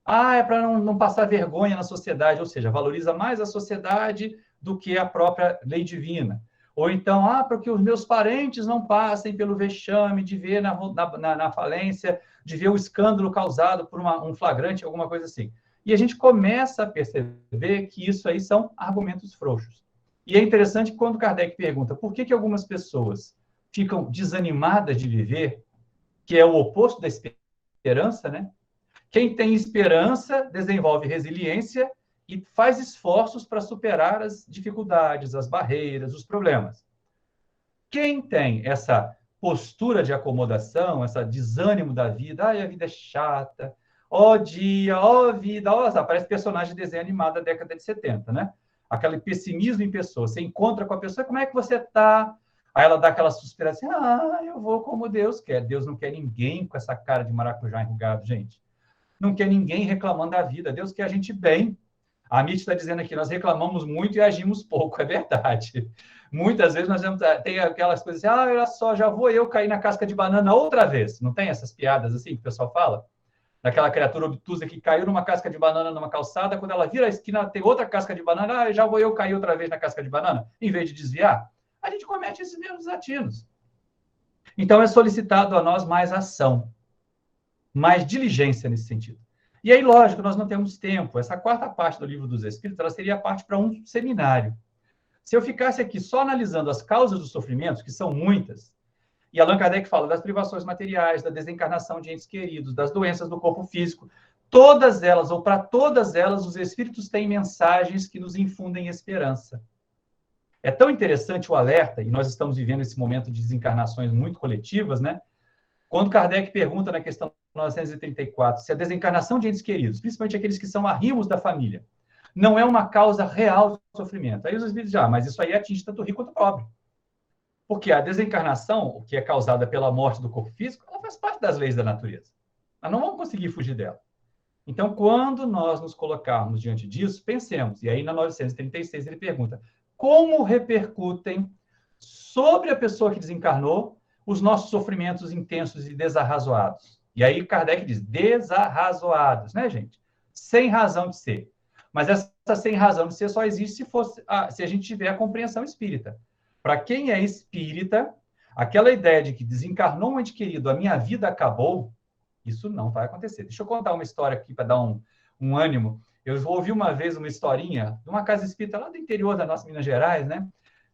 Ah, é para não passar vergonha na sociedade, ou seja, valoriza mais a sociedade do que a própria lei divina. Ou então, para que os meus parentes não passem pelo vexame de ver na falência, de ver o escândalo causado por um flagrante, alguma coisa assim. E a gente começa a perceber que isso aí são argumentos frouxos. E é interessante quando Kardec pergunta por que algumas pessoas ficam desanimadas de viver, que é o oposto da esperança, né? Quem tem esperança desenvolve resiliência e faz esforços para superar as dificuldades, as barreiras, os problemas. Quem tem essa postura de acomodação, esse desânimo da vida, a vida é chata, ó dia, ó vida, parece personagem de desenho animado da década de 70, né? Aquele pessimismo em pessoa. Você encontra com a pessoa, como é que você está? Aí ela dá aquela suspiração, eu vou como Deus quer. Deus não quer ninguém com essa cara de maracujá enrugado, gente. Não quer ninguém reclamando da vida. Deus quer a gente bem. A Amit está dizendo aqui, nós reclamamos muito e agimos pouco, é verdade. Muitas vezes nós tem aquelas coisas assim, olha só, já vou eu cair na casca de banana outra vez. Não tem essas piadas assim que o pessoal fala? Daquela criatura obtusa que caiu numa casca de banana numa calçada, quando ela vira a esquina, tem outra casca de banana, já vou eu cair outra vez na casca de banana, em vez de desviar. A gente comete esses mesmos atinos. Então, é solicitado a nós mais ação, mais diligência nesse sentido. E aí, lógico, nós não temos tempo. Essa quarta parte do Livro dos Espíritos, ela seria a parte para um seminário. Se eu ficasse aqui só analisando as causas dos sofrimentos, que são muitas, e Allan Kardec fala das privações materiais, da desencarnação de entes queridos, das doenças do corpo físico, todas elas, ou para todas elas, os Espíritos têm mensagens que nos infundem esperança. É tão interessante o alerta, e nós estamos vivendo esse momento de desencarnações muito coletivas, né? Quando Kardec pergunta na questão 934 se a desencarnação de entes queridos, principalmente aqueles que são arrimos da família, não é uma causa real de sofrimento. Aí os espíritos dizem, mas isso aí atinge tanto o rico quanto o pobre. Porque a desencarnação, o que é causada pela morte do corpo físico, ela faz parte das leis da natureza. Nós não vamos conseguir fugir dela. Então, quando nós nos colocarmos diante disso, pensemos. E aí, na 936, ele pergunta, como repercutem sobre a pessoa que desencarnou os nossos sofrimentos intensos e desarrazoados? E aí, Kardec diz, desarrazoados, né, gente? Sem razão de ser. Mas essa sem razão de ser só existe se a gente tiver a compreensão espírita. Para quem é espírita, aquela ideia de que desencarnou um ente querido, a minha vida acabou, isso não vai acontecer. Deixa eu contar uma história aqui para dar um ânimo. Eu ouvi uma vez uma historinha de uma casa espírita lá do interior da nossa Minas Gerais, né?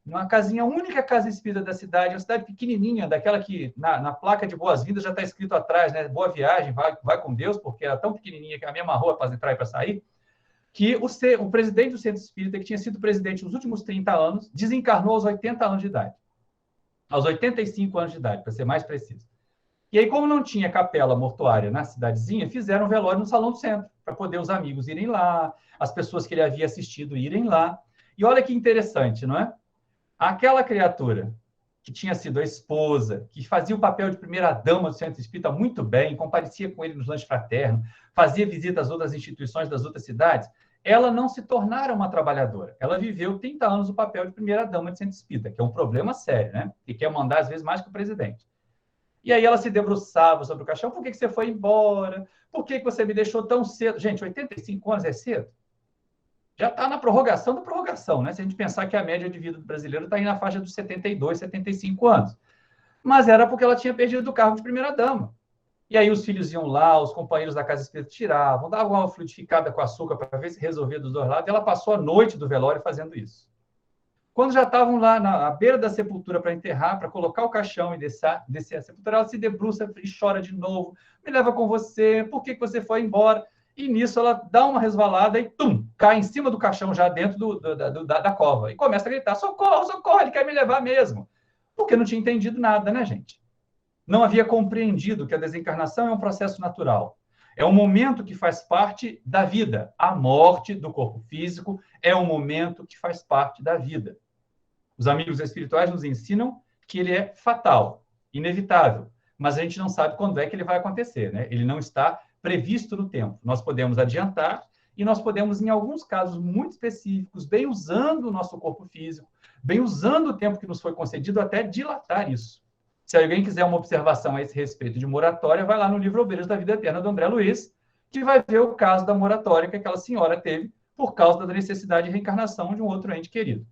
Uma casinha, a única casa espírita da cidade, uma cidade pequenininha, daquela que na placa de boas-vindas já está escrito atrás, né? Boa viagem, vai com Deus, porque era tão pequenininha que a mesma rua para entrar e para sair, que o presidente do Centro Espírita, que tinha sido presidente nos últimos 30 anos, desencarnou aos 80 anos de idade. Aos 85 anos de idade, para ser mais preciso. E aí, como não tinha capela mortuária na cidadezinha, fizeram um velório no Salão do Centro, para poder os amigos irem lá, as pessoas que ele havia assistido irem lá. E olha que interessante, não é? Aquela criatura que tinha sido a esposa, que fazia o papel de primeira-dama do Centro Espírita muito bem, comparecia com ele nos lanches fraternos, fazia visitas às outras instituições das outras cidades, ela não se tornara uma trabalhadora. Ela viveu 30 anos o papel de primeira-dama de Centro Espírita, que é um problema sério, né? E quer mandar, às vezes, mais que o presidente. E aí ela se debruçava sobre o caixão. Por que você foi embora? Por que você me deixou tão cedo? Gente, 85 anos é cedo? Já está na prorrogação da prorrogação, né? Se a gente pensar que a média de vida do brasileiro está aí na faixa dos 72, 75 anos. Mas era porque ela tinha perdido o cargo de primeira-dama. E aí os filhos iam lá, os companheiros da casa espírita tiravam, davam uma fluidificada com açúcar para ver se resolvia dos dois lados, e ela passou a noite do velório fazendo isso. Quando já estavam lá na beira da sepultura para enterrar, para colocar o caixão e descer a sepultura, ela se debruça e chora de novo. Me leva com você, por que você foi embora? E nisso ela dá uma resvalada e tum, cai em cima do caixão já dentro da cova. E começa a gritar, socorro, socorro, ele quer me levar mesmo. Porque não tinha entendido nada, né, gente? Não havia compreendido que a desencarnação é um processo natural. É um momento que faz parte da vida. A morte do corpo físico é um momento que faz parte da vida. Os amigos espirituais nos ensinam que ele é fatal, inevitável, mas a gente não sabe quando é que ele vai acontecer, né? Ele não está previsto no tempo. Nós podemos adiantar e nós podemos, em alguns casos muito específicos, bem usando o nosso corpo físico, bem usando o tempo que nos foi concedido, até dilatar isso. Se alguém quiser uma observação a esse respeito de moratória, vai lá no livro Obreiros da Vida Eterna, do André Luiz, que vai ver o caso da moratória que aquela senhora teve por causa da necessidade de reencarnação de um outro ente querido.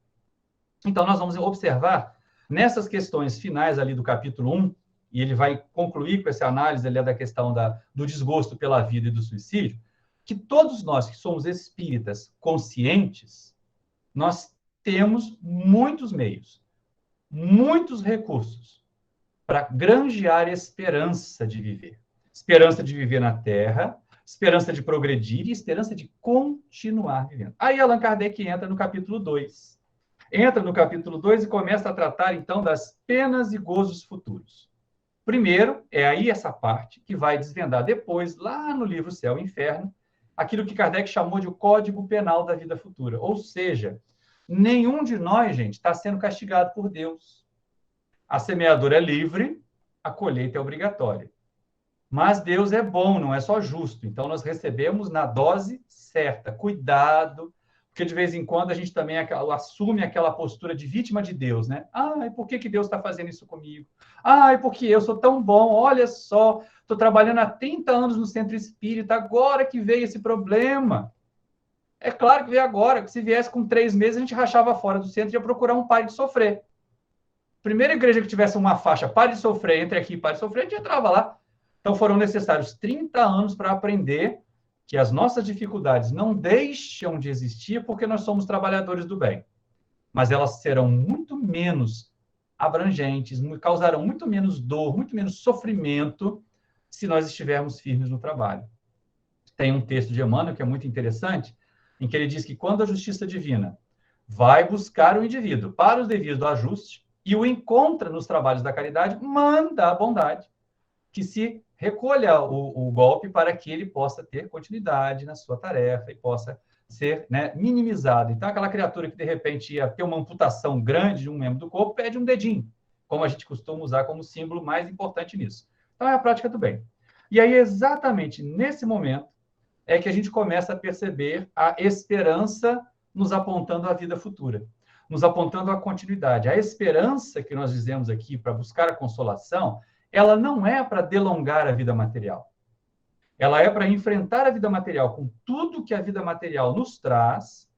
Então, nós vamos observar nessas questões finais ali do capítulo 1, e ele vai concluir com essa análise ali da questão do desgosto pela vida e do suicídio, que todos nós que somos espíritas conscientes, nós temos muitos meios, muitos recursos para granjear esperança de viver. Esperança de viver na Terra, esperança de progredir e esperança de continuar vivendo. Aí Allan Kardec entra no capítulo 2. Entra no capítulo 2 e começa a tratar, então, das penas e gozos futuros. Primeiro, é aí essa parte que vai desvendar depois, lá no livro Céu e Inferno, aquilo que Kardec chamou de o Código Penal da Vida Futura. Ou seja, nenhum de nós, gente, está sendo castigado por Deus. A semeadura é livre, a colheita é obrigatória. Mas Deus é bom, não é só justo. Então, nós recebemos na dose certa. Cuidado, porque de vez em quando a gente também assume aquela postura de vítima de Deus, né? Ai, por que Deus está fazendo isso comigo? Ai, porque eu sou tão bom, olha só, estou trabalhando há 30 anos no centro espírita, agora que veio esse problema. É claro que veio agora, que se viesse com 3 meses, a gente rachava fora do centro e ia procurar um pai de sofrer. Primeira igreja que tivesse uma faixa pare de sofrer, entre aqui e pare de sofrer, a gente entrava lá. Então foram necessários 30 anos para aprender que as nossas dificuldades não deixam de existir porque nós somos trabalhadores do bem. Mas elas serão muito menos abrangentes, causarão muito menos dor, muito menos sofrimento se nós estivermos firmes no trabalho. Tem um texto de Emmanuel que é muito interessante, em que ele diz que quando a justiça divina vai buscar o indivíduo para os devidos ajustes e o encontra nos trabalhos da caridade, manda a bondade que se recolha o golpe para que ele possa ter continuidade na sua tarefa e possa ser, né, minimizado. Então, aquela criatura que, de repente, ia ter uma amputação grande de um membro do corpo, pede um dedinho, como a gente costuma usar como símbolo mais importante nisso. Então, é a prática do bem. E aí, exatamente nesse momento, é que a gente começa a perceber a esperança nos apontando a vida futura, nos apontando a continuidade. A esperança que nós dizemos aqui para buscar a consolação, ela não é para delongar a vida material. Ela é para enfrentar a vida material com tudo que a vida material nos traz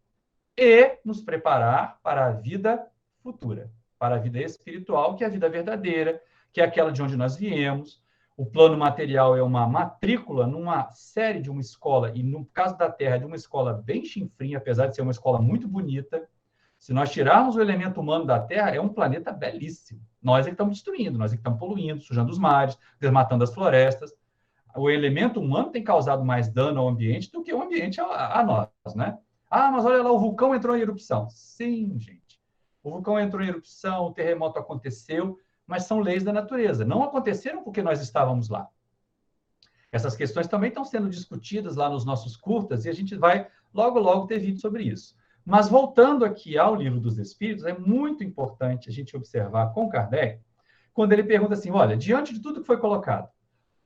e nos preparar para a vida futura, para a vida espiritual, que é a vida verdadeira, que é aquela de onde nós viemos. O plano material é uma matrícula numa série de uma escola, e no caso da Terra, de uma escola bem chinfrinha, apesar de ser uma escola muito bonita. Se nós tirarmos o elemento humano da Terra, é um planeta belíssimo. Nós é que estamos destruindo, nós é que estamos poluindo, sujando os mares, desmatando as florestas. O elemento humano tem causado mais dano ao ambiente do que o ambiente a nós, né? Ah, mas olha lá, o vulcão entrou em erupção. Sim, gente. O vulcão entrou em erupção, o terremoto aconteceu, mas são leis da natureza. Não aconteceram porque nós estávamos lá. Essas questões também estão sendo discutidas lá nos nossos curtas, e a gente vai logo, logo ter vídeo sobre isso. Mas voltando aqui ao Livro dos Espíritos, é muito importante a gente observar com Kardec, quando ele pergunta assim, olha, diante de tudo que foi colocado,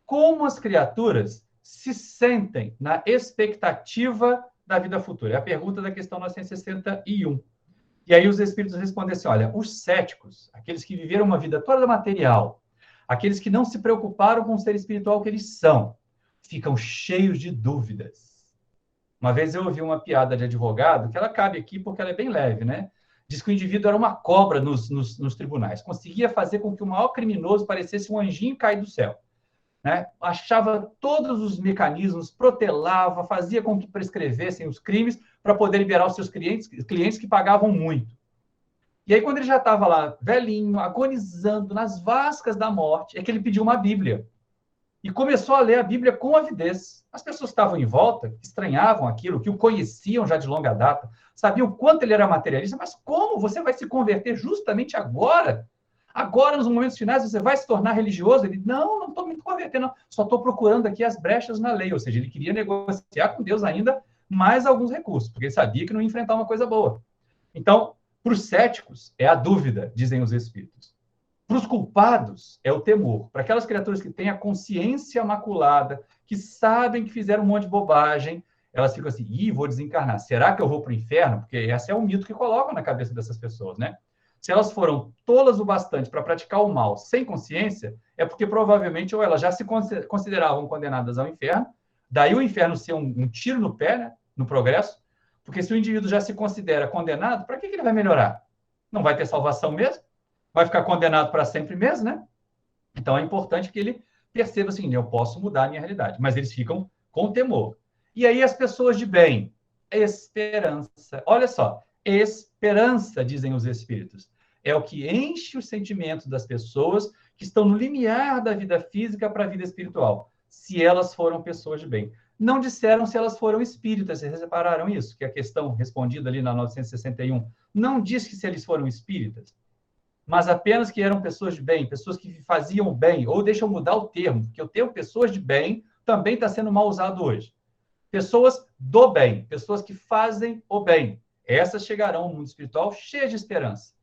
como as criaturas se sentem na expectativa da vida futura? É a pergunta da questão 961. E aí os Espíritos respondem assim, olha, os céticos, aqueles que viveram uma vida toda material, aqueles que não se preocuparam com o ser espiritual que eles são, ficam cheios de dúvidas. Uma vez eu ouvi uma piada de advogado, que ela cabe aqui porque ela é bem leve, né? Diz que o indivíduo era uma cobra nos tribunais, conseguia fazer com que o maior criminoso parecesse um anjinho caído do céu. Né? Achava todos os mecanismos, protelava, fazia com que prescrevessem os crimes para poder liberar os seus clientes que pagavam muito. E aí, quando ele já estava lá, velhinho, agonizando, nas vascas da morte, é que ele pediu uma Bíblia. E começou a ler a Bíblia com avidez. As pessoas que estavam em volta, estranhavam aquilo, que o conheciam já de longa data, sabiam o quanto ele era materialista, mas como você vai se converter justamente agora? Agora, nos momentos finais, você vai se tornar religioso? Ele, não estou me convertendo, não. Só estou procurando aqui as brechas na lei. Ou seja, ele queria negociar com Deus ainda mais alguns recursos, porque ele sabia que não ia enfrentar uma coisa boa. Então, para os céticos, é a dúvida, dizem os espíritos. Para os culpados, é o temor. Para aquelas criaturas que têm a consciência maculada, que sabem que fizeram um monte de bobagem, elas ficam assim, vou desencarnar. Será que eu vou para o inferno? Porque esse é o mito que colocam na cabeça dessas pessoas, né? Se elas foram tolas o bastante para praticar o mal sem consciência, é porque provavelmente ou elas já se consideravam condenadas ao inferno, daí o inferno ser um tiro no pé, né, no progresso, porque se o indivíduo já se considera condenado, para que ele vai melhorar? Não vai ter salvação mesmo? Vai ficar condenado para sempre mesmo, né? Então é importante que ele perceba assim, eu posso mudar a minha realidade, mas eles ficam com temor. E aí as pessoas de bem, esperança. Olha só, esperança, dizem os espíritos, é o que enche os sentimentos das pessoas que estão no limiar da vida física para a vida espiritual, se elas foram pessoas de bem. Não disseram se elas foram espíritas, vocês repararam isso? Que a questão respondida ali na 961 não diz que se eles foram espíritas, mas apenas que eram pessoas de bem, pessoas que faziam o bem, ou deixa eu mudar o termo, porque o termo pessoas de bem também está sendo mal usado hoje. Pessoas do bem, pessoas que fazem o bem. Essas chegarão ao mundo espiritual cheias de esperança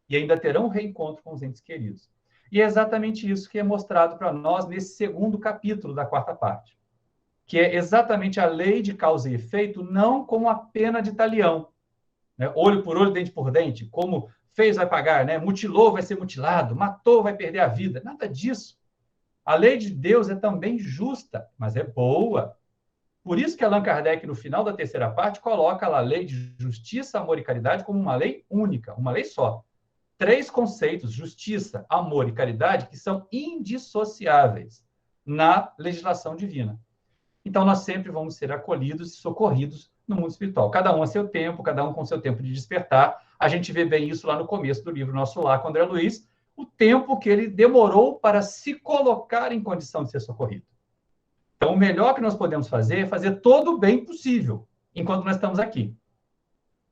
e ainda terão um reencontro com os entes queridos. E é exatamente isso que é mostrado para nós nesse segundo capítulo da quarta parte, que é exatamente a lei de causa e efeito, não como a pena de talião, né? Olho por olho, dente por dente, como fez vai pagar, né? Mutilou vai ser mutilado, matou vai perder a vida. Nada disso. A lei de Deus é também justa, mas é boa. Por isso que Allan Kardec, no final da terceira parte, coloca a lei de justiça, amor e caridade como uma lei única, uma lei só. 3 conceitos, justiça, amor e caridade, que são indissociáveis na legislação divina. Então, nós sempre vamos ser acolhidos e socorridos no mundo espiritual. Cada um a seu tempo, cada um com seu tempo de despertar. A gente vê bem isso lá no começo do livro Nosso Lar, com André Luiz, o tempo que ele demorou para se colocar em condição de ser socorrido. Então, o melhor que nós podemos fazer é fazer todo o bem possível enquanto nós estamos aqui.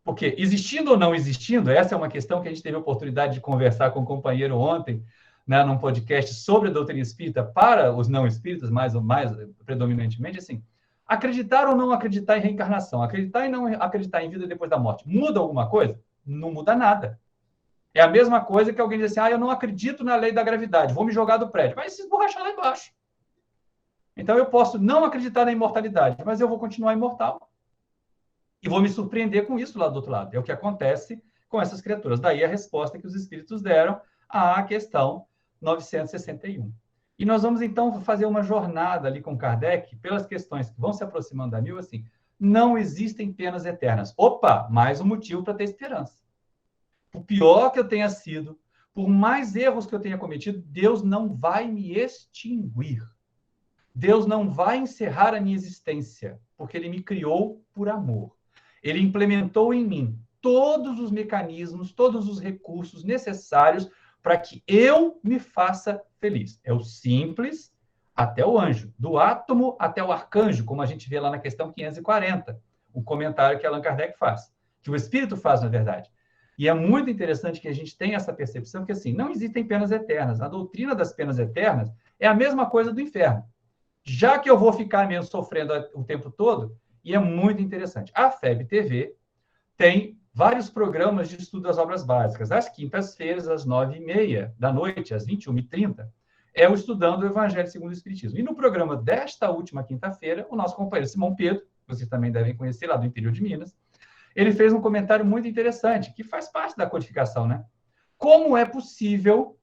Porque, existindo ou não existindo, essa é uma questão que a gente teve a oportunidade de conversar com um companheiro ontem, né, num podcast sobre a doutrina espírita para os não espíritas, mais predominantemente, assim, acreditar ou não acreditar em reencarnação, acreditar e não acreditar em vida depois da morte, muda alguma coisa? Não muda nada. É a mesma coisa que alguém diz assim, eu não acredito na lei da gravidade, vou me jogar do prédio. Vai se esborrachar lá embaixo. Então, eu posso não acreditar na imortalidade, mas eu vou continuar imortal. E vou me surpreender com isso lá do outro lado. É o que acontece com essas criaturas. Daí a resposta que os espíritos deram à questão 961. E nós vamos, então, fazer uma jornada ali com Kardec pelas questões que vão se aproximando da 1000, assim, não existem penas eternas. Opa, mais um motivo para ter esperança. Por pior que eu tenha sido, por mais erros que eu tenha cometido, Deus não vai me extinguir. Deus não vai encerrar a minha existência, porque Ele me criou por amor. Ele implementou em mim todos os mecanismos, todos os recursos necessários para que eu me faça feliz. É o simples até o anjo, do átomo até o arcanjo, como a gente vê lá na questão 540, o comentário que Allan Kardec faz, que o Espírito faz, na verdade. E é muito interessante que a gente tenha essa percepção que, assim, não existem penas eternas. A doutrina das penas eternas é a mesma coisa do inferno. Já que eu vou ficar mesmo sofrendo o tempo todo, e é muito interessante. A FEB TV tem vários programas de estudo das obras básicas. Às quintas-feiras, às 9h30 da noite, às 21h30, é o Estudando o Evangelho segundo o Espiritismo. E no programa desta última quinta-feira, o nosso companheiro Simão Pedro, que vocês também devem conhecer, lá do interior de Minas, ele fez um comentário muito interessante, que faz parte da codificação, né? Como é possível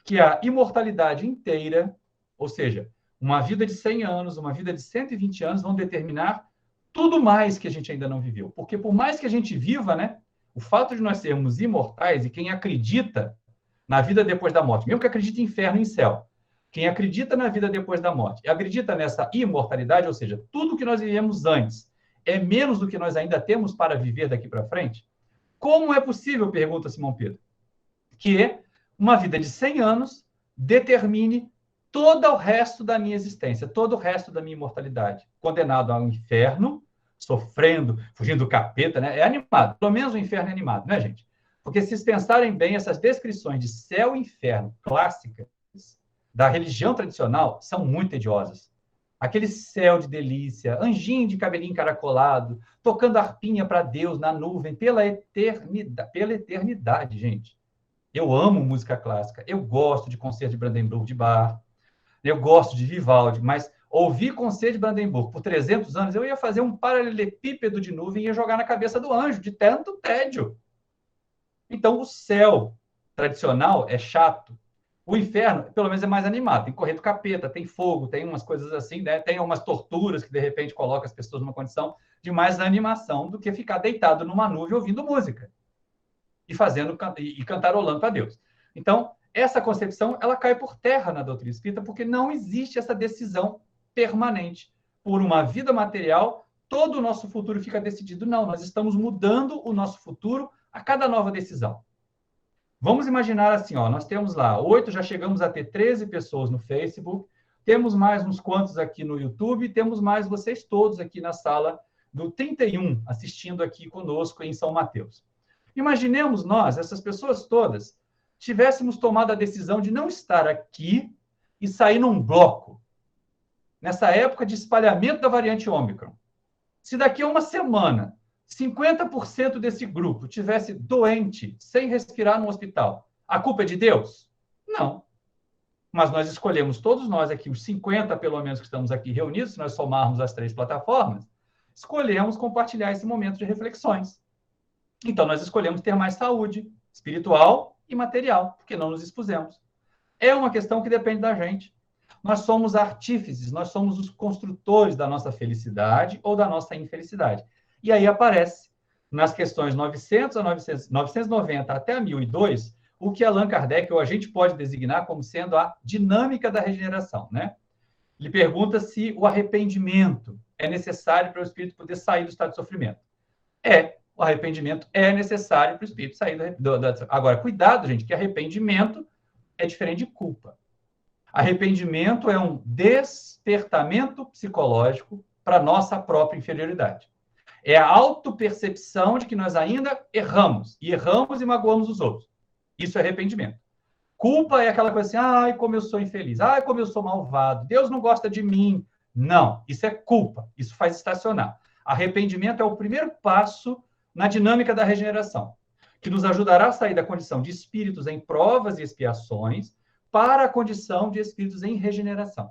que a imortalidade inteira, ou seja, uma vida de 100 anos, uma vida de 120 anos, vão determinar tudo mais que a gente ainda não viveu. Porque por mais que a gente viva, né, o fato de nós sermos imortais, e quem acredita na vida depois da morte, mesmo que acredite em inferno e em céu, quem acredita na vida depois da morte e acredita nessa imortalidade, ou seja, tudo que nós vivemos antes é menos do que nós ainda temos para viver daqui para frente, como é possível, pergunta Simão Pedro, que uma vida de 100 anos determine todo o resto da minha existência, todo o resto da minha imortalidade, condenado ao inferno, sofrendo, fugindo do capeta, né? É animado, pelo menos o inferno é animado, né, gente? Porque se vocês pensarem bem, essas descrições de céu e inferno clássicas da religião tradicional são muito tediosas. Aquele céu de delícia, anjinho de cabelinho encaracolado, tocando arpinha para Deus na nuvem, pela eternidade, gente. Eu amo música clássica, eu gosto de concerto de Brandenburg de Bach, eu gosto de Vivaldi, mas ouvir concerto de Brandenburg por 300 anos, eu ia fazer um paralelepípedo de nuvem e ia jogar na cabeça do anjo, de tanto tédio. Então, o céu tradicional é chato. O inferno, pelo menos, é mais animado. Tem correr do capeta, tem fogo, tem umas coisas assim, né? Tem umas torturas que, de repente, colocam as pessoas numa condição de mais animação do que ficar deitado numa nuvem ouvindo música e fazendo e cantarolando para Deus. Então, essa concepção ela cai por terra na doutrina espírita porque não existe essa decisão permanente. Por uma vida material, todo o nosso futuro fica decidido. Não, nós estamos mudando o nosso futuro a cada nova decisão. Vamos imaginar assim, ó, nós temos lá 8, já chegamos a ter 13 pessoas no Facebook, temos mais uns quantos aqui no YouTube, temos mais vocês todos aqui na sala do 31, assistindo aqui conosco em São Mateus. Imaginemos nós, essas pessoas todas, tivéssemos tomado a decisão de não estar aqui e sair num bloco, nessa época de espalhamento da variante Ômicron. Se daqui a uma semana 50% desse grupo tivesse doente, sem respirar no hospital, a culpa é de Deus? Não. Mas nós escolhemos, todos nós aqui, os 50 pelo menos que estamos aqui reunidos, se nós somarmos as 3 plataformas, escolhemos compartilhar esse momento de reflexões. Então, nós escolhemos ter mais saúde espiritual e material, porque não nos expusemos. É uma questão que depende da gente. Nós somos artífices, nós somos os construtores da nossa felicidade ou da nossa infelicidade. E aí aparece, nas questões 900 a 990 até a 1002, o que Allan Kardec, ou a gente pode designar como sendo a dinâmica da regeneração, né? Ele pergunta se o arrependimento é necessário para o espírito poder sair do estado de sofrimento. O arrependimento é necessário para o espírito sair do... Agora, cuidado, gente, que arrependimento é diferente de culpa. Arrependimento é um despertamento psicológico para a nossa própria inferioridade. É a autopercepção de que nós ainda erramos, e magoamos os outros. Isso é arrependimento. Culpa é aquela coisa assim, ai, como eu sou infeliz, ai, como eu sou malvado, Deus não gosta de mim. Não, isso é culpa, isso faz estacionar. Arrependimento é o primeiro passo na dinâmica da regeneração, que nos ajudará a sair da condição de espíritos em provas e expiações para a condição de espíritos em regeneração.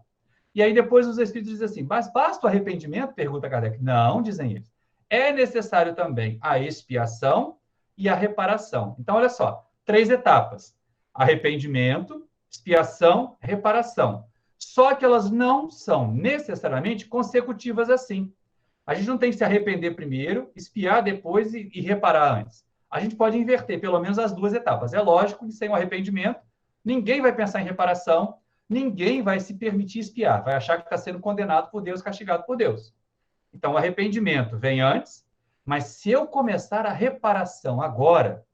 E aí depois os espíritos dizem assim, mas basta o arrependimento? Pergunta Kardec. Não, dizem eles. É necessário também a expiação e a reparação. Então, olha só, 3 etapas. Arrependimento, expiação, reparação. Só que elas não são necessariamente consecutivas assim. A gente não tem que se arrepender primeiro, expiar depois e reparar antes. A gente pode inverter pelo menos as 2 etapas. É lógico que sem o arrependimento, ninguém vai pensar em reparação, ninguém vai se permitir expiar, vai achar que está sendo condenado por Deus, castigado por Deus. Então, o arrependimento vem antes, mas se eu começar a reparação agora,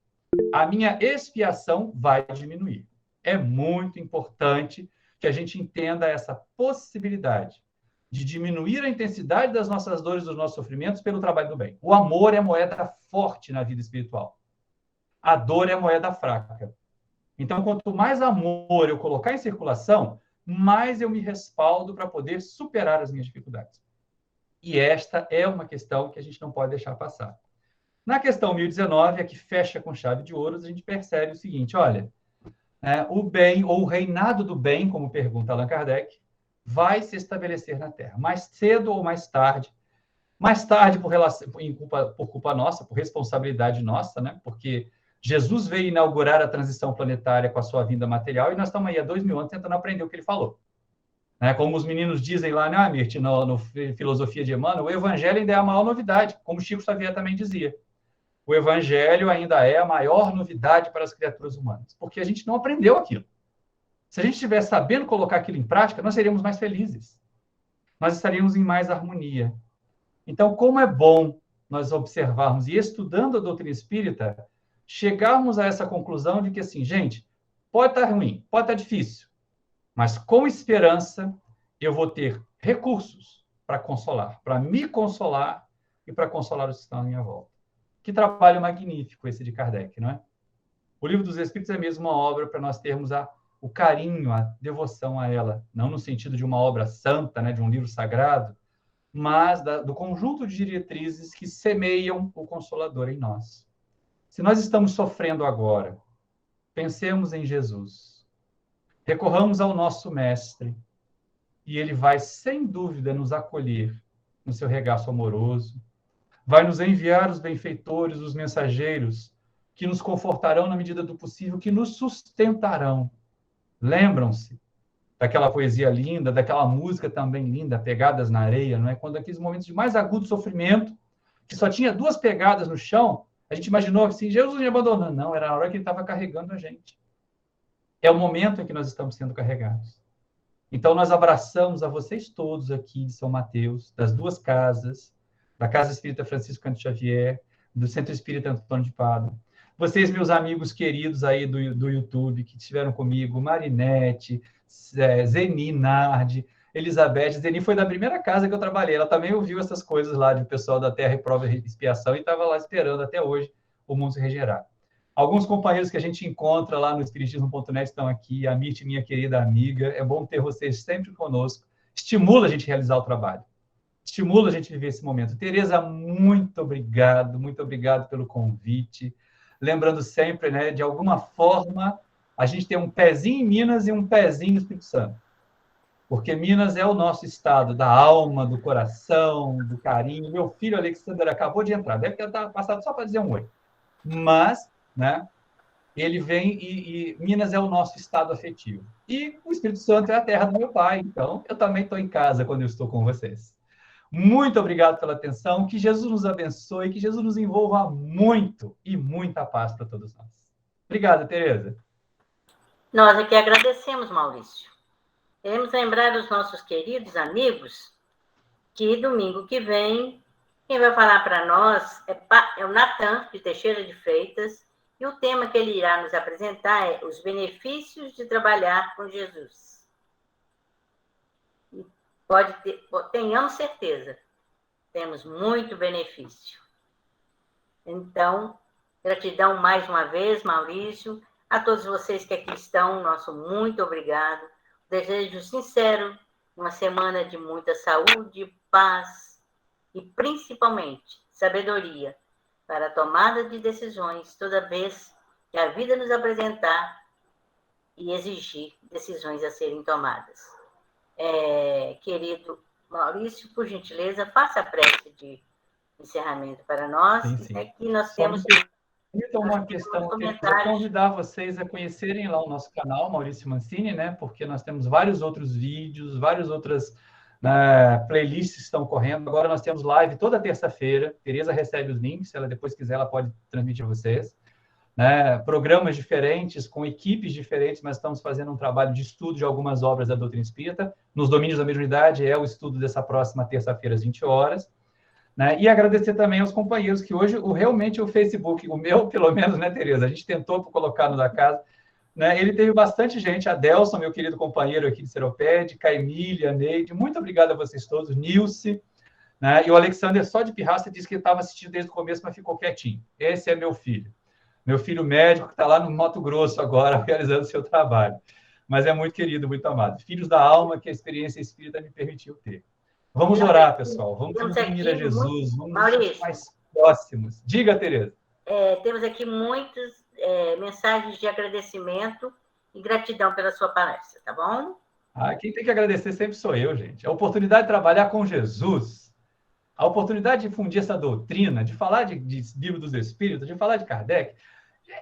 a minha expiação vai diminuir. É muito importante que a gente entenda essa possibilidade de diminuir a intensidade das nossas dores, dos nossos sofrimentos pelo trabalho do bem. O amor é moeda forte na vida espiritual. a dor é a moeda fraca. Então, quanto mais amor eu colocar em circulação, mais eu me respaldo para poder superar as minhas dificuldades. E esta é uma questão que a gente não pode deixar passar. Na questão 1019, a que fecha com chave de ouro, a gente percebe o seguinte, olha, o bem, ou o reinado do bem, como pergunta Allan Kardec, vai se estabelecer na Terra, mais cedo ou mais tarde por culpa nossa, por responsabilidade nossa, né? Porque Jesus veio inaugurar a transição planetária com a sua vinda material e nós estamos aí há 2000 anos tentando aprender o que ele falou. Como os meninos dizem lá, né, Mirth, no Filosofia de Emmanuel, o Evangelho ainda é a maior novidade, como Chico Xavier também dizia. O Evangelho ainda é a maior novidade para as criaturas humanas, porque a gente não aprendeu aquilo. Se a gente estivesse sabendo colocar aquilo em prática, nós seríamos mais felizes. Nós estaríamos em mais harmonia. Então, como é bom nós observarmos e estudando a doutrina espírita, chegarmos a essa conclusão de que, assim, gente, pode estar ruim, pode estar difícil, mas com esperança eu vou ter recursos para consolar, para me consolar e para consolar os que estão à minha volta. Que trabalho magnífico esse de Kardec, não é? O Livro dos Espíritos é mesmo uma obra para nós termos o carinho, a devoção a ela, não no sentido de uma obra santa, né, de um livro sagrado, mas do conjunto de diretrizes que semeiam o Consolador em nós. Se nós estamos sofrendo agora, pensemos em Jesus, recorramos ao nosso Mestre, e ele vai, sem dúvida, nos acolher no seu regaço amoroso, vai nos enviar os benfeitores, os mensageiros, que nos confortarão na medida do possível, que nos sustentarão. Lembram-se daquela poesia linda, daquela música também linda, Pegadas na Areia, não é? Quando aqueles momentos de mais agudo sofrimento, que só tinha 2 pegadas no chão, a gente imaginou assim, Jesus me abandonou. Não, era a hora que ele estava carregando a gente. É o momento em que nós estamos sendo carregados. Então, nós abraçamos a vocês todos aqui de São Mateus, das 2 casas, da Casa Espírita Francisco Cândido Xavier, do Centro Espírita Antônio de Pádua. Vocês, meus amigos queridos aí do YouTube, que estiveram comigo, Marinete, Zeni, Nardi, Elizabeth. Zeni foi da primeira casa que eu trabalhei. Ela também ouviu essas coisas lá de pessoal da Terra e Prova e Expiação e estava lá esperando até hoje o mundo se regenerar. Alguns companheiros que a gente encontra lá no Espiritismo.net estão aqui. A Mirth, minha querida amiga. É bom ter vocês sempre conosco. Estimula a gente a realizar o trabalho. Estimula a gente a viver esse momento. Tereza, muito obrigado pelo convite. Lembrando sempre, né, de alguma forma, a gente tem um pezinho em Minas e um pezinho no Espírito Santo. Porque Minas é o nosso estado da alma, do coração, do carinho. Meu filho, Alexander, acabou de entrar. Deve ter passado só para dizer um oi. Mas, né, ele vem e Minas é o nosso estado afetivo. E o Espírito Santo é a terra do meu pai. Então, eu também estou em casa quando eu estou com vocês. Muito obrigado pela atenção. Que Jesus nos abençoe, que Jesus nos envolva muito e muita paz para todos nós. Obrigado, Tereza. Nós aqui agradecemos, Maurício. Queremos lembrar os nossos queridos amigos que domingo que vem, quem vai falar para nós é o Natan, de Teixeira de Freitas, e o tema que ele irá nos apresentar é os benefícios de trabalhar com Jesus. Tenhamos certeza, temos muito benefício. Então, gratidão mais uma vez, Maurício, a todos vocês que aqui estão, nosso muito obrigado. Desejo sincero uma semana de muita saúde, paz e, principalmente, sabedoria para a tomada de decisões toda vez que a vida nos apresentar e exigir decisões a serem tomadas. Querido Maurício, por gentileza, faça a prece de encerramento para nós. Sim. Aqui nós temos... Então, uma questão, eu vou convidar vocês a conhecerem lá o nosso canal, Maurício Mancini, né? Porque nós temos vários outros vídeos, várias outras playlists que estão correndo. Agora nós temos live toda terça-feira. Tereza recebe os links, se ela depois quiser, ela pode transmitir a vocês. Programas diferentes, com equipes diferentes, mas estamos fazendo um trabalho de estudo de algumas obras da doutrina espírita. Nos domínios da mediunidade é o estudo dessa próxima terça-feira, às 20 horas. E agradecer também aos companheiros, que hoje realmente o Facebook, o meu, pelo menos, né, Tereza? A gente tentou colocar no da casa, né? Ele teve bastante gente, Adelson, meu querido companheiro aqui de Seropédica, Emília, Neide, muito obrigado a vocês todos, Nilce, né? E o Alexander, só de pirraça, disse que estava assistindo desde o começo, mas ficou quietinho. Esse é meu filho. Meu filho médico que está lá no Mato Grosso agora, realizando seu trabalho. Mas é muito querido, muito amado. Filhos da alma que a experiência espírita me permitiu ter. Vamos orar, pessoal. Vamos Temos nos unir a aqui Jesus. Vamos nos sentir Maurício, mais próximos. Diga, Tereza. temos aqui muitas mensagens de agradecimento e gratidão pela sua palestra, tá bom? Quem tem que agradecer sempre sou eu, gente. A oportunidade de trabalhar com Jesus, a oportunidade de difundir essa doutrina, de falar de livro dos Espíritos, de falar de Kardec,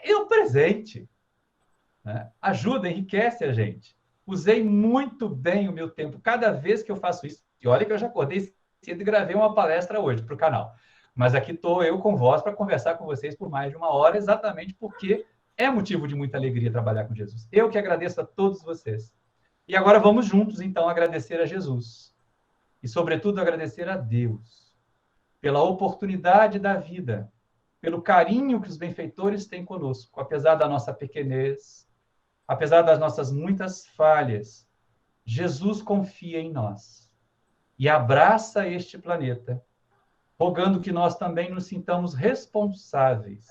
é um presente. Né? Ajuda, enriquece a gente. Usei muito bem o meu tempo cada vez que eu faço isso. E olha que eu já acordei cedo e gravei uma palestra hoje para o canal. Mas aqui estou eu com voz para conversar com vocês por mais de uma hora, exatamente porque é motivo de muita alegria trabalhar com Jesus. Eu que agradeço a todos vocês. E agora vamos juntos, então, agradecer a Jesus. E, sobretudo, agradecer a Deus pela oportunidade da vida, pelo carinho que os benfeitores têm conosco, apesar da nossa pequenez, apesar das nossas muitas falhas. Jesus confia em nós e abraça este planeta, rogando que nós também nos sintamos responsáveis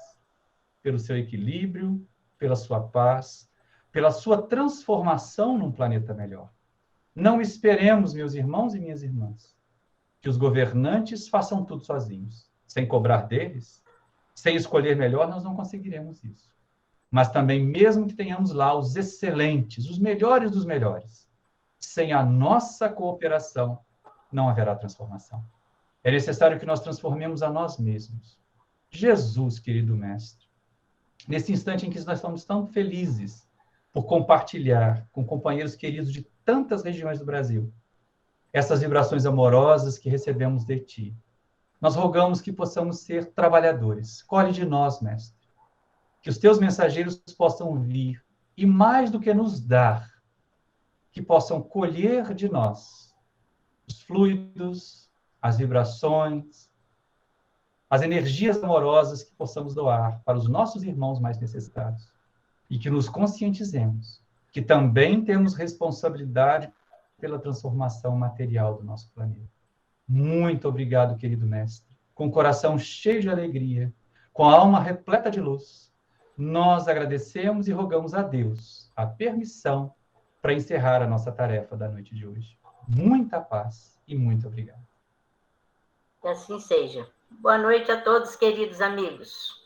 pelo seu equilíbrio, pela sua paz, pela sua transformação num planeta melhor. Não esperemos, meus irmãos e minhas irmãs, que os governantes façam tudo sozinhos. Sem cobrar deles, sem escolher melhor, nós não conseguiremos isso. Mas também, mesmo que tenhamos lá os excelentes, os melhores dos melhores, sem a nossa cooperação, não haverá transformação. É necessário que nós transformemos a nós mesmos. Jesus, querido Mestre, nesse instante em que nós estamos tão felizes por compartilhar com companheiros queridos de tantas regiões do Brasil essas vibrações amorosas que recebemos de Ti. Nós rogamos que possamos ser trabalhadores. Colhe de nós, Mestre, que os Teus mensageiros possam vir e, mais do que nos dar, que possam colher de nós os fluidos, as vibrações, as energias amorosas que possamos doar para os nossos irmãos mais necessitados. E que nos conscientizemos que também temos responsabilidade pela transformação material do nosso planeta. Muito obrigado, querido mestre. Com o coração cheio de alegria, com a alma repleta de luz, nós agradecemos e rogamos a Deus a permissão para encerrar a nossa tarefa da noite de hoje. Muita paz e muito obrigado. Que assim seja. Boa noite a todos, queridos amigos.